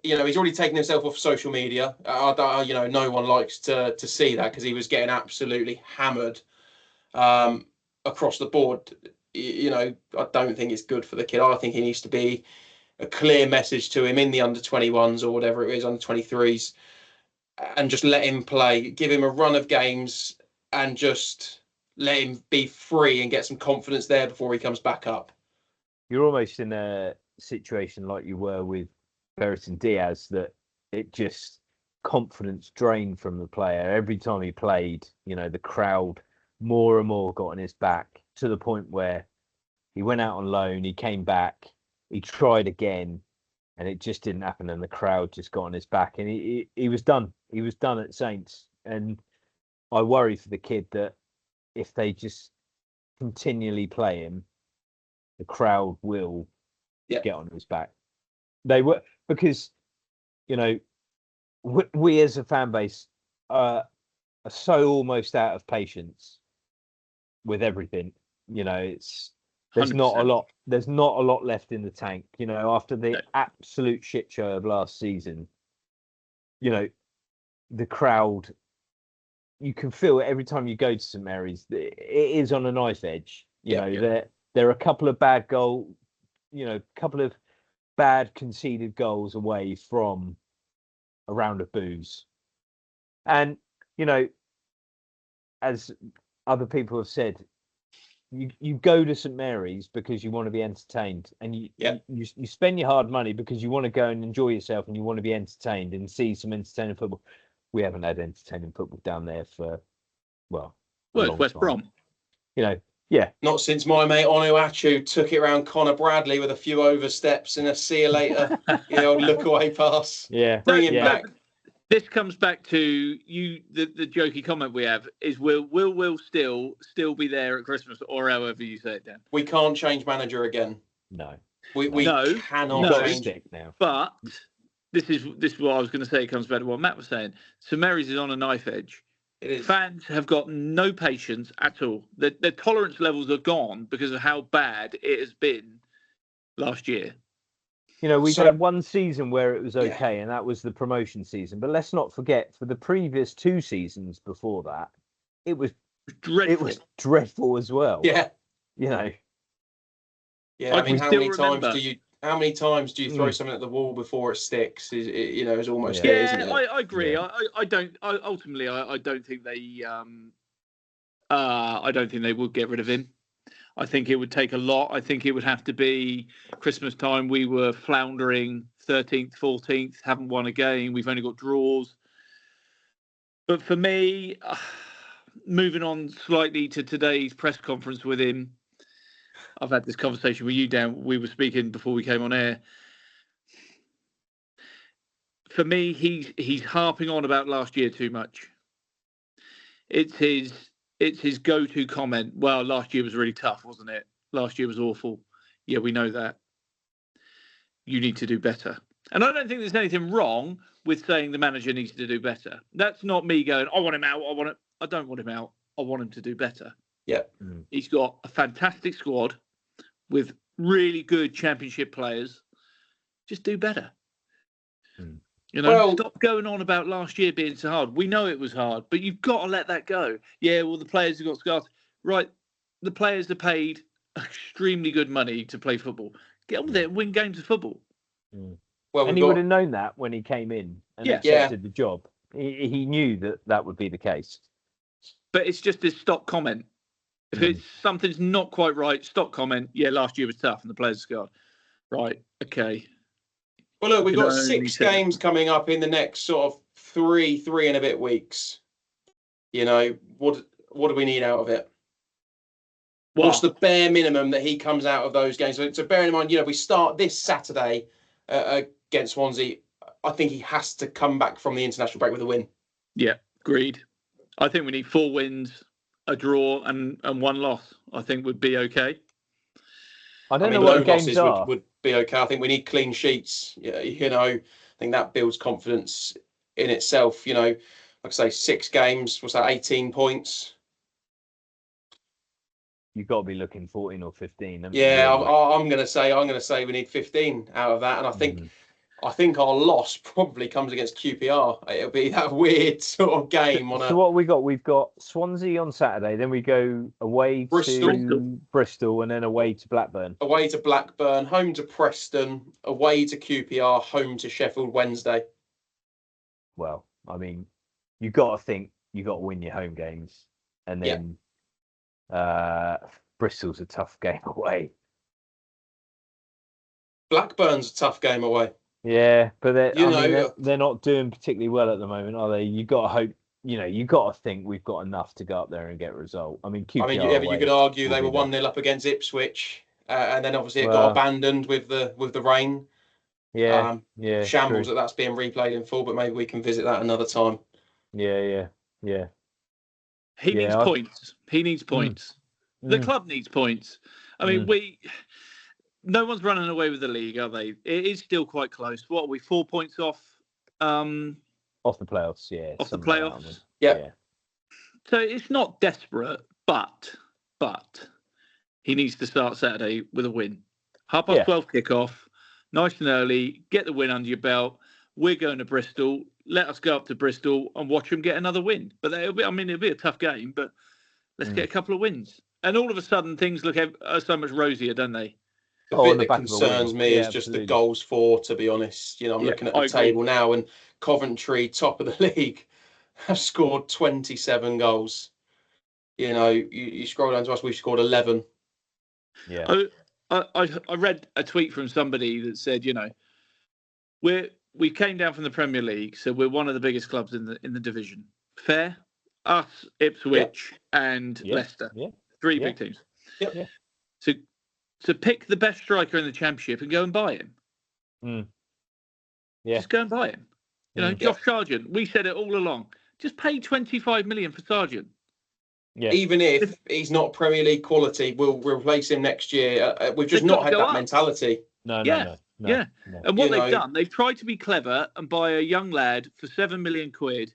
He's already taken himself off social media. No one likes to see that because he was getting absolutely hammered across the board. I don't think it's good for the kid. I think he needs to be a clear message to him in the under 21s or whatever it is, under 23s, and just let him play, give him a run of games and just let him be free and get some confidence there before he comes back up. You're almost in a situation like you were with Brereton Diaz, that it just confidence drained from the player. Every time he played, the crowd more and more got on his back to the point where he went out on loan, he came back, he tried again, and it just didn't happen. And the crowd just got on his back, and he was done. He was done at Saints. And I worry for the kid that if they just continually play him, the crowd will get on his back. They were, because, we as a fan base are so almost out of patience with everything. There's 100%. There's not a lot left in the tank. After the absolute shit show of last season, the crowd, you can feel it every time you go to St Mary's. It is on a knife edge. There are a couple of bad couple of bad conceded goals away from a round of boos. And, as other people have said, you go to St Mary's because you want to be entertained, and you spend your hard money because you want to go and enjoy yourself and you want to be entertained and see some entertaining football. We haven't had entertaining football down there for it's West Brom. Not since my mate Onuachu took it around Connor Bradley with a few oversteps and a see you later, old look away pass. Yeah, bring him back. This comes back to you. The jokey comment we have is will still be there at Christmas, or however you say it, Dan. We can't change manager again. No, we cannot change it now. But this is what I was going to say. It comes back to what Matt was saying. St Mary's is on a knife edge. It is. Fans have got no patience at all. Their tolerance levels are gone because of how bad it has been last year. We've had one season where it was okay, and that was the promotion season. But let's not forget, for the previous 2 seasons before that, it was Dreadful. It was dreadful as well. Yeah. You know. Yeah, I I mean, can how still many times remember. do you throw something at the wall before it sticks? Is almost Yeah. it, isn't it? I agree. Yeah. I don't. Ultimately, I don't think they. I don't think they would get rid of him. I think it would take a lot. I think it would have to be Christmas time. We were floundering 13th, 14th, haven't won a game. We've only got draws. But for me, moving on slightly to today's press conference with him, I've had this conversation with you, Dan. We were speaking before we came on air. For me, he's harping on about last year too much. It's his go-to comment. Well, last year was really tough, wasn't it? Last year was awful. Yeah, we know that. You need to do better. And I don't think there's anything wrong with saying the manager needs to do better. That's not me going, I want him out. I don't want him out. I want him to do better. Yeah. He's got a fantastic squad with really good championship players. Just do better. Stop going on about last year being so hard. We know it was hard, but you've got to let that go. Yeah, well, the players have got scars. Right, the players are paid extremely good money to play football. Get on with it and win games of football. Well, and he would have known that when he came in and accepted the job. He knew that would be the case. But it's just this stop comment. If it's something's not quite right, stop comment. Yeah, last year was tough and the players are scarred. Right, okay. Well, look, we've got 6 games coming up in the next sort of three and a bit weeks. What do we need out of it? What's the bare minimum that he comes out of those games? So bearing in mind, we start this Saturday against Swansea. I think he has to come back from the international break with a win. Yeah, agreed. I think we need 4 wins, a draw, and 1 loss. I think would be okay. I don't know what the games are. Would be okay. I think we need clean sheets. I think that builds confidence in itself. Like I say, 6 games. What's that? 18 points. You've got to be looking 14 or 15. Yeah, I'm going to say we need 15 out of that, and I think our loss probably comes against QPR. It'll be that weird sort of game. So what we got? We've got Swansea on Saturday. Then we go away to Bristol, and then away to Blackburn. Away to Blackburn, home to Preston, away to QPR, home to Sheffield Wednesday. Well, I mean, you've got to think you've got to win your home games, and then Bristol's a tough game away. Blackburn's a tough game away. Yeah, but they're not doing particularly well at the moment, are they? You've got to hope. You've got to think we've got enough to go up there and get a result. I mean, QPR you could argue they were 1-0 up against Ipswich, and then obviously it got abandoned with the rain. Yeah, shambles true. that's being replayed in full, but maybe we can visit that another time. Yeah. He needs points. He needs points. The club needs points. I mean, no one's running away with the league, are they? It is still quite close. What are we? 4 points off? Off the playoffs, yeah. Off the playoffs. Yeah. So it's not desperate, but he needs to start Saturday with a win. 12:30 kickoff, nice and early. Get the win under your belt. We're going to Bristol. Let us go up to Bristol and watch them get another win. But it'll be a tough game, but let's get a couple of wins. And all of a sudden, things look so much rosier, don't they? The bit that concerns me is just the goals for, to be honest. I'm looking at the table now, and Coventry, top of the league, have scored 27 goals. You scroll down to us, we've scored 11. Yeah. I read a tweet from somebody that said, we came down from the Premier League, so we're one of the biggest clubs in the division. Fair? Us, Ipswich, and Leicester. Yeah. 3 big teams. Yep. So pick the best striker in the Championship and go and buy him. Yeah. Just go and buy him. Josh Sargent, we said it all along. Just pay 25 million for Sargent. Yeah. Even if he's not Premier League quality, we'll replace him next year. We've just not had that mentality. No. And what they've done, they've tried to be clever and buy a young lad for 7 million quid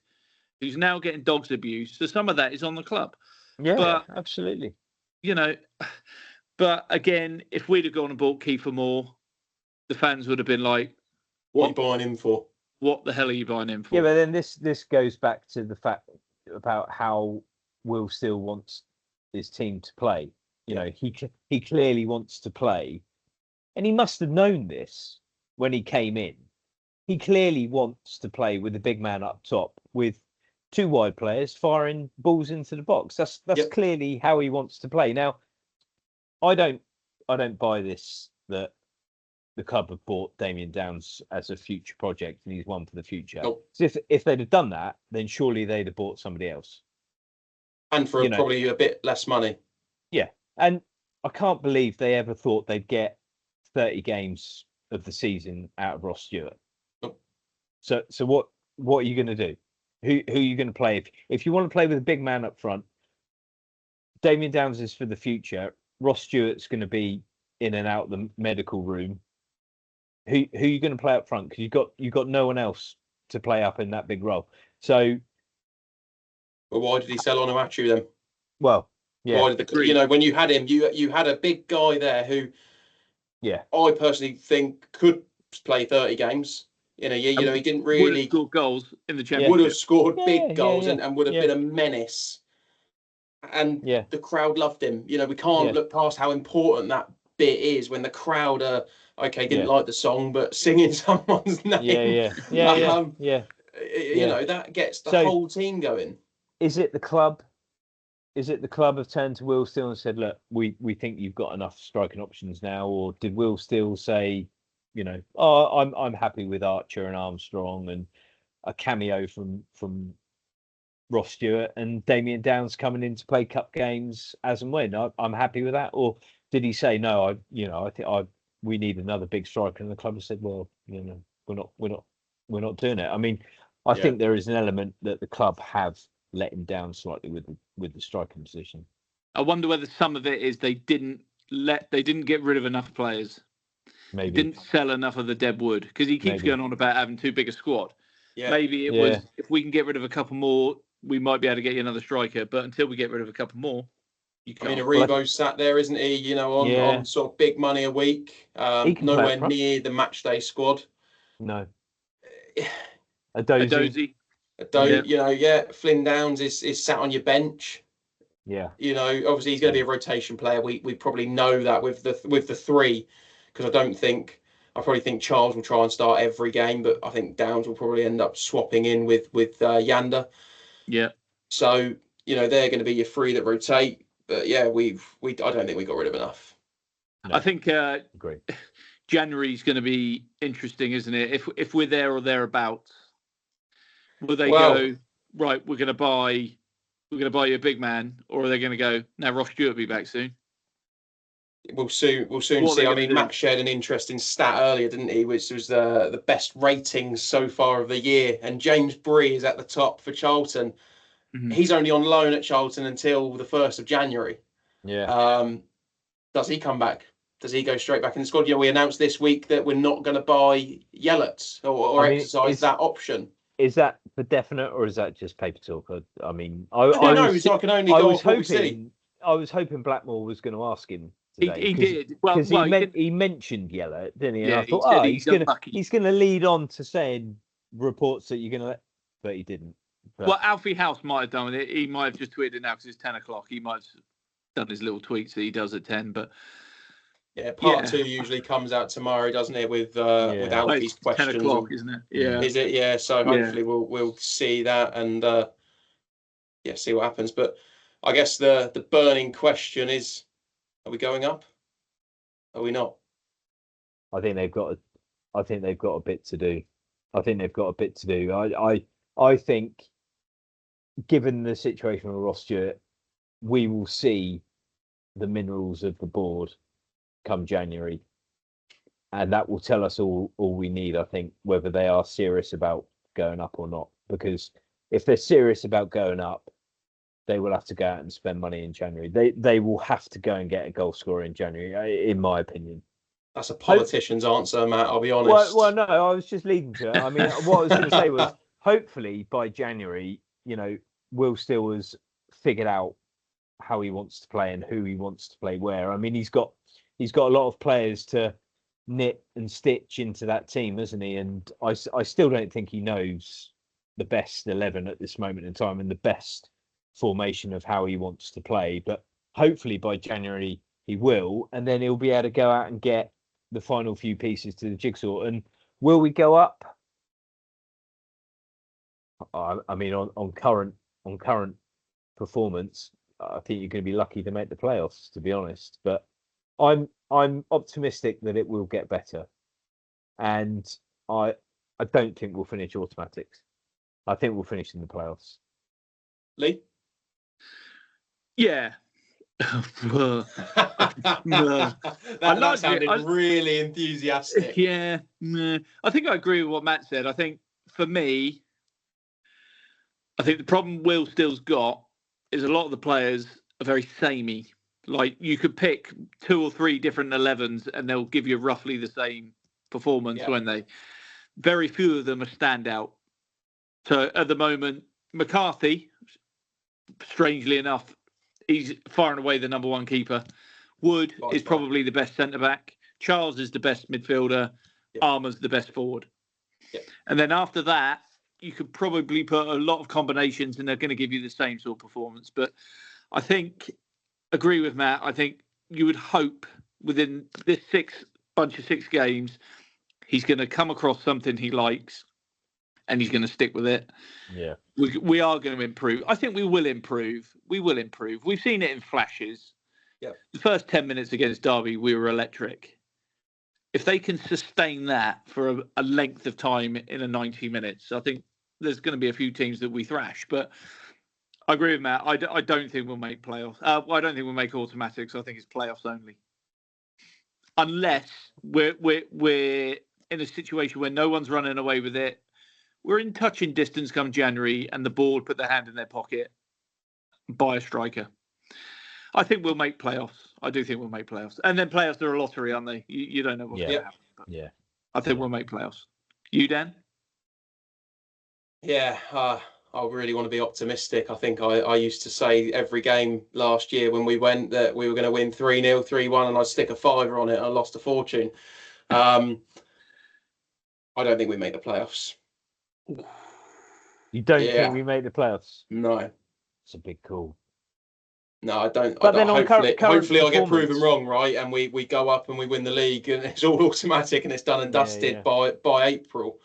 who's now getting dogs abuse. So some of that is on the club. Yeah, but, absolutely. But again, if we'd have gone and bought Kiefer Moore, the fans would have been like, "What are you buying him for? What the hell are you buying him for?" Yeah, but then this goes back to the fact about how Will still wants his team to play. You know, he clearly wants to play, and he must have known this when he came in. He clearly wants to play with the big man up top with two wide players firing balls into the box. That's clearly how he wants to play. Now, I don't buy this that the club have bought Damien Downs as a future project and he's one for the future. Nope. So if they'd have done that, then surely they'd have bought somebody else. And for probably a bit less money. Yeah. And I can't believe they ever thought they'd get 30 games of the season out of Ross Stewart. Nope. So what are you going to do? Who are you going to play? If you want to play with a big man up front, Damien Downs is for the future. Ross Stewart's going to be in and out the medical room. Who are you going to play up front? Because you've got no one else to play up in that big role. So, well, why did he sell on Onuachu then? Well, yeah. Why did when you had him, you had a big guy there who, I personally think could play 30 games in a year. You know, he didn't really would have scored goals in the championship. Would have scored big goals and would have been a menace. And the crowd loved him. You know, we can't look past how important that bit is when the crowd are didn't like the song, but singing someone's name. You know, that gets the whole team going. Is it the club? Is it the club have turned to Will Steele and said, "Look, we think you've got enough striking options now," or did Will Steele say, you know, "Oh, I'm happy with Archer and Armstrong and a cameo from Ross Stewart and Damien Downs coming in to play cup games as and when. I'm happy with that." Or did he say, "No, I think we need another big striker," and the club has said, "Well, you know, we're not doing it." I mean, I think there is an element that the club have let him down slightly with the striking position. I wonder whether some of it is they didn't get rid of enough players. Maybe didn't sell enough of the dead wood, because he keeps going on about having too big a squad. Yeah. Maybe it was, if we can get rid of a couple more, we might be able to get you another striker. But until we get rid of a couple more, you can't. I mean, Aribo's sat there, isn't he? You know, on sort of big money a week. Nowhere near the match day squad. No. A Dozy. You know, Flynn Downs is sat on your bench. Yeah. You know, obviously he's going to be a rotation player. We probably know that with the three, because I probably think Charles will try and start every game, but I think Downs will probably end up swapping in with Yander. Yeah. So, you know, they're going to be your three that rotate. But yeah, I don't think we got rid of enough. No. I think January's going to be interesting, isn't it? If we're there or thereabouts, will they go right? We're going to buy you a big man, or are they going to go? Now Ross Stewart will be back soon. We'll soon see. I mean, Matt shared an interesting stat earlier, didn't he? Which was the best ratings so far of the year, and James Bree is at the top for Charlton. Mm-hmm. He's only on loan at Charlton until the 1st of January. Yeah. Does he come back? Does he go straight back in the squad? You know, we announced this week that we're not going to buy Yellett or exercise that option. Is that for definite, or is that just paper talk? I mean, I don't know. I can only go off what we see. I was hoping Blackmore was going to ask him today. He did. Because he mentioned Yellett, didn't he? And I thought, he's going to lead on to saying reports that you're going to, but he didn't. But... Well, Alfie House might have done it. He might have just tweeted it now because it's 10 o'clock. He might have done his little tweets that he does at 10. But part 2 usually comes out tomorrow, doesn't it? With Alfie's questions. 10 o'clock, isn't it? Yeah. Is it? Yeah. So hopefully we'll see that and see what happens. But I guess the burning question is: are we going up? Are we not? I think they've got a bit to do. I think, given the situation with Ross Stewart, we will see the minerals of the board come January, and that will tell us all we need. I think, whether they are serious about going up or not. Because if they're serious about going up, they will have to go out and spend money in January. They will have to go and get a goal scorer in January, in my opinion. That's a politician's answer, Matt. I'll be honest. Well, no, I was just leading to it. I mean, what I was going to say was, hopefully by January, you know, Will Steele has figured out how he wants to play and who he wants to play where. I mean, he's got a lot of players to knit and stitch into that team, hasn't he? And I still don't think he knows the best 11 at this moment in time and the best formation of how he wants to play. But hopefully by January he will, and then he'll be able to go out and get the final few pieces to the jigsaw. And will we go up? I mean, on current performance, I think you're going to be lucky to make the playoffs, to be honest. But I'm optimistic that it will get better, and I don't think we'll finish automatics. I think we'll finish in the playoffs. Lee? Yeah. that sounded really enthusiastic. Yeah. I think I agree with what Matt said. I think for me, I think the problem Will Still's got is a lot of the players are very samey. Like you could pick 2 or 3 different 11s and they'll give you roughly the same performance, when they very few of them are standout. So at the moment, McCarthy, strangely enough, he's far and away the number 1 keeper. Wood is probably the best centre back. Charles is the best midfielder. Armour's the best forward. And then after that, you could probably put a lot of combinations and they're going to give you the same sort of performance. But I think, agree with Matt, I think you would hope within this bunch of 6 games, he's going to come across something he likes and he's going to stick with it. Yeah. We are going to improve. I think we will improve. We will improve. We've seen it in flashes. Yeah. The first 10 minutes against Derby, we were electric. If they can sustain that for a length of time in a 90 minutes, I think there's going to be a few teams that we thrash. But I agree with Matt. I don't think we'll make playoffs. I don't think we'll make automatics. I think it's playoffs only. Unless we're in a situation where no one's running away with it. We're in touching distance come January and the board put their hand in their pocket and buy a striker. I think we'll make playoffs. I do think we'll make playoffs. And then playoffs are a lottery, aren't they? You don't know what's going to happen. Yeah. I think we'll make playoffs. You, Dan? Yeah, I really want to be optimistic. I think I used to say every game last year when we went that we were going to win 3-0, 3-1, and I'd stick a fiver on it and I lost a fortune. I don't think we make the playoffs. You don't think we make the playoffs? No. It's a big call. No, I don't. But then hopefully I'll get proven wrong, right? And we go up and we win the league and it's all automatic and it's done and dusted by April.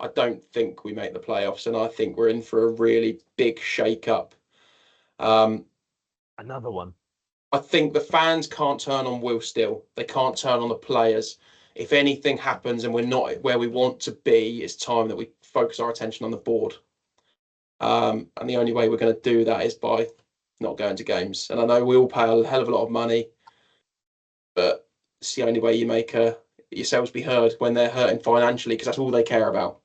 I don't think we make the playoffs, and I think we're in for a really big shake-up. Another one. I think the fans can't turn on Will Still. They can't turn on the players. If anything happens and we're not where we want to be, it's time that we focus our attention on the board. And the only way we're going to do that is by not going to games. And I know we all pay a hell of a lot of money, but it's the only way you make yourselves be heard when they're hurting financially, because that's all they care about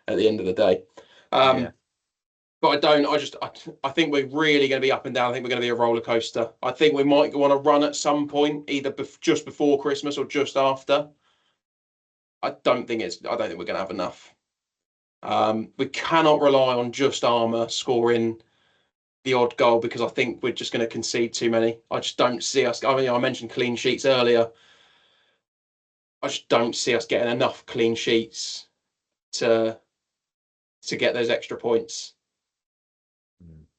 at the end of the day. But I think we're really going to be up and down. I think we're going to be a roller coaster. I think we might want to run at some point, either just before Christmas or just after. I don't think we're going to have enough. We cannot rely on just Armour scoring the odd goal, because I think we're just going to concede too many. I just don't see us. I mean, I mentioned clean sheets earlier. I just don't see us getting enough clean sheets to get those extra points.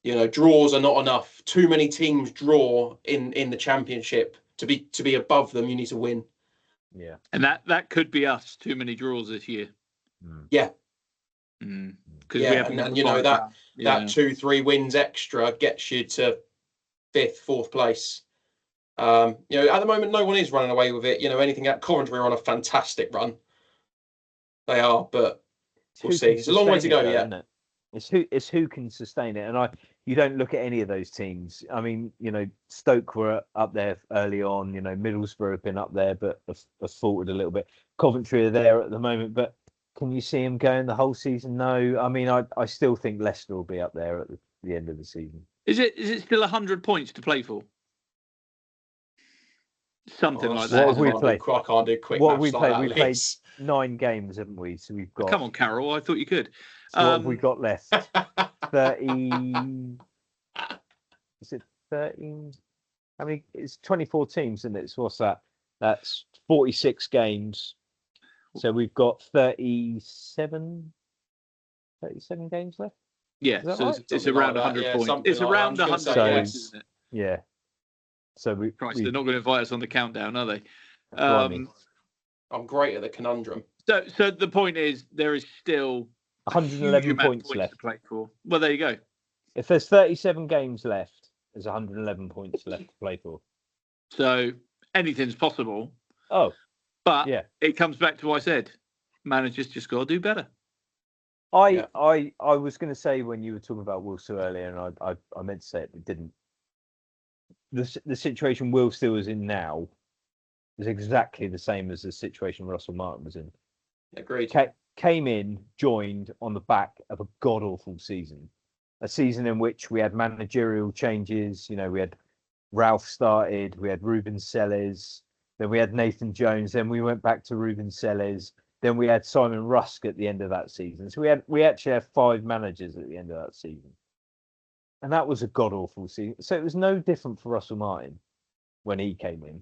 You know, draws are not enough. Too many teams draw in the Championship. To be above them, you need to win. Yeah. And that could be us. Too many draws this year. Yeah. Because and you know that 2-3 wins extra gets you to 5th, 4th place. You know, at the moment, no one is running away with it. You know, anything at Coventry are on a fantastic run. They are, but we'll see. It's a long way to go yet. It's who can sustain it, and you don't look at any of those teams. I mean, you know, Stoke were up there early on. You know, Middlesbrough have been up there, but have faltered a little bit. Coventry are there at the moment, but can you see them going the whole season? No. I mean, I still think Leicester will be up there at the end of the season. Is it still 100 points to play for? Something like that. What have we played? I can't do quick maths we like played? that, We played 9 games, haven't we? So we've got. Come on, Carol. I thought you could. So what have we got left? 30. Is it 13? I mean, it's 24 teams, isn't it? So what's that? That's 46 games. So we've got 37 games left. Yeah, Is that so right? it's Something around like that, 100 yeah, points. something It's like that. around I'm just gonna 100 say points, yes. isn't it? Yeah. So Christ, they're not going to invite us on the countdown, are they? Blimey. I'm great at the conundrum. So the point is, there is still a huge 111 amount of points points left. to play for. Well, there you go. If there's 37 games left, there's 111 points left to play for. So anything's possible. Oh, But yeah. it comes back to what I said. Managers just got to do better. I was going to say when you were talking about Wilson earlier, and I meant to say it, but didn't. The situation Will still is in now is exactly the same as the situation Russell Martin was in. Agreed. Came in, joined on the back of a god awful season, a season in which we had managerial changes. You know, we had Ralph started, we had Ruben Sellers, then we had Nathan Jones, then we went back to Ruben Sellers, then we had Simon Rusk at the end of that season. So we actually had 5 managers at the end of that season, and that was a god awful season. So it was no different for Russell Martin when he came in.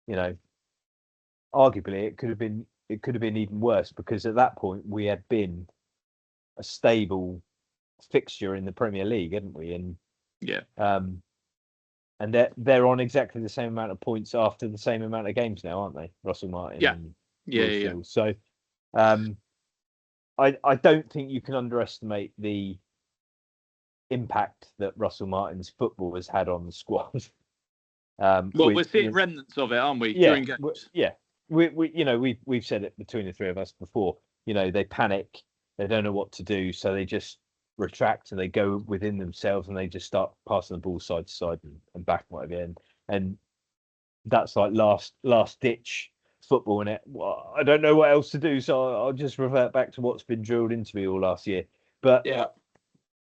You know, arguably it could have been even worse, because at that point we had been a stable fixture in the Premier League, hadn't we? And yeah, and they're on exactly the same amount of points after the same amount of games now, aren't they? Russell Martin. Yeah. And yeah. So, I don't think you can underestimate the impact that Russell Martin's football has had on the squad. We're seeing remnants of it, aren't we? Yeah, during games. We've said it between the three of us before. You know, they panic, they don't know what to do, so they just retract and they go within themselves and they just start passing the ball side to side and back and whatever. And that's like last ditch football, and well, I don't know what else to do, so I'll just revert back to what's been drilled into me all last year. But yeah,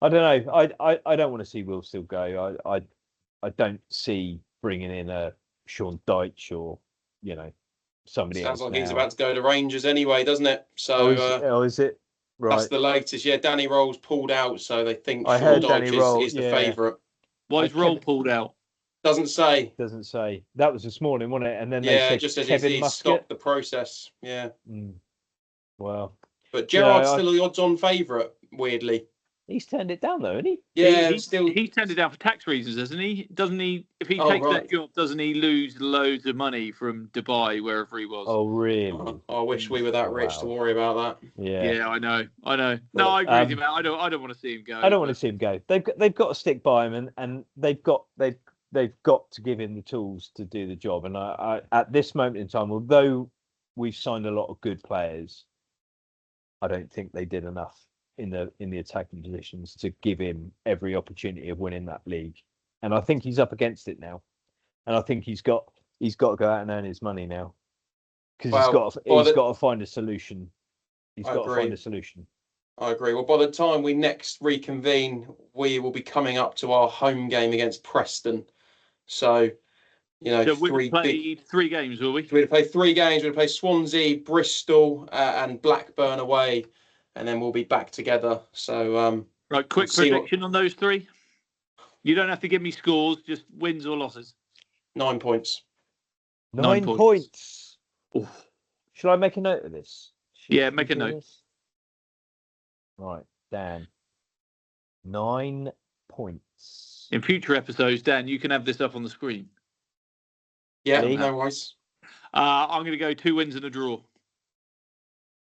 I don't know. I don't want to see Will still go. I don't see bringing in a Sean Dyche or somebody else. Sounds like now. he's about to go to Rangers anyway, doesn't it? So is it? Right. That's the latest. Yeah, Danny Roll's pulled out, so they think I Sean heard Dyche Danny Roll, is the favourite. Why is Roll pulled out? Doesn't say. Doesn't say. That was this morning, wasn't it? And then they Yeah, said just says Kevin he's Muscat. stopped the process. Yeah. Well, But Gerrard's still the odds-on favourite, weirdly. He's turned it down, though, hasn't he? Yeah, he's turned it down for tax reasons, hasn't he? Doesn't he? If he takes that job, doesn't he lose loads of money from Dubai, wherever he was? Oh, really? I wish we were that rich to worry about that. Yeah, I know. No, I agree with you, man. I don't want to see him go. I don't want to see him go. They've got to stick by him, and they've got to give him the tools to do the job. And I at this moment in time, although we've signed a lot of good players, I don't think they did enough in the attacking positions to give him every opportunity of winning that league. And I think he's up against it now. And I think he's got to go out and earn his money now, because he's got to find a solution. He's got to find a solution. I agree. Well, by the time we next reconvene, we will be coming up to our home game against Preston. So, so we'll play 3 games, will we? We'll play 3 games. We'll play Swansea, Bristol, and Blackburn away, and then we'll be back together. So, right, quick prediction on those 3. You don't have to give me scores, just wins or losses. 9 points. 9 points. Oof. Should I make a note of this? Make a note. Right, Dan. 9 points. In future episodes, Dan, you can have this up on the screen. Yeah, no worries. I'm going to go 2 wins and a draw.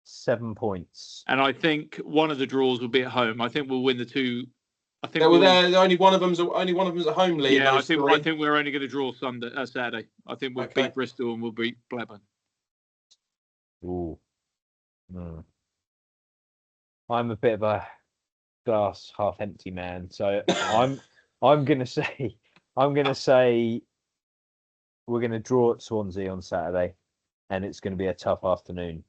7 points. And I think one of the draws will be at home. I think we'll win the 2. I think only one of them's at home, Lee. Yeah, I think we're only going to draw Saturday. I think we'll beat Bristol and we'll beat Blackburn. Ooh. I'm a bit of a glass half empty man, so I'm going to say we're going to draw at Swansea on Saturday, and it's going to be a tough afternoon.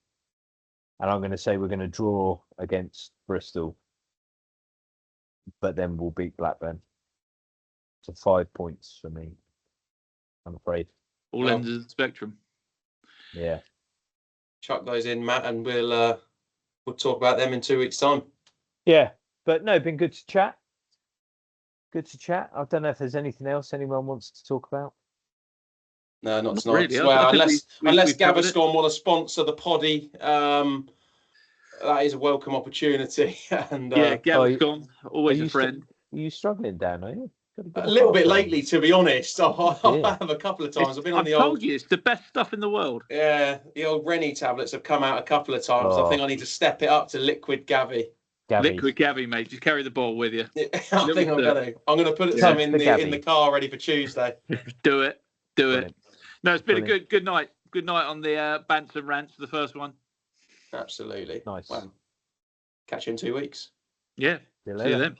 And I'm going to say we're going to draw against Bristol, but then we'll beat Blackburn. So 5 points for me, I'm afraid. All ends of the spectrum. Yeah. Chuck those in, Matt, and we'll talk about them in 2 weeks' time. Yeah, but no, been good to chat. Good to chat. I don't know if there's anything else anyone wants to talk about. No, not tonight. Really. Well, unless Gaviscon want to sponsor the poddy. that is a welcome opportunity. And Yeah, Gav's gone. Always are a you friend. Are you struggling, Dan? Are you? Gotta get a little bit pass on. lately, to be honest. I Yeah. have a couple of times. I've been on I've the told old. you, it's the best stuff in the world. Yeah, the old Rennie tablets have come out a couple of times. Oh. I think I need to step it up to liquid Gavi. Gabby. Liquid Gabby, mate. Just carry the ball with you. I think I'm sip. going to put Yeah. some in The the Gavi. car ready for Tuesday. Do it. Brilliant. No, it's been Brilliant. a good night. Good night on the Bants and Rants, the first one. Absolutely. Nice. Well, catch you in 2 weeks. Yeah. See you See you later. then.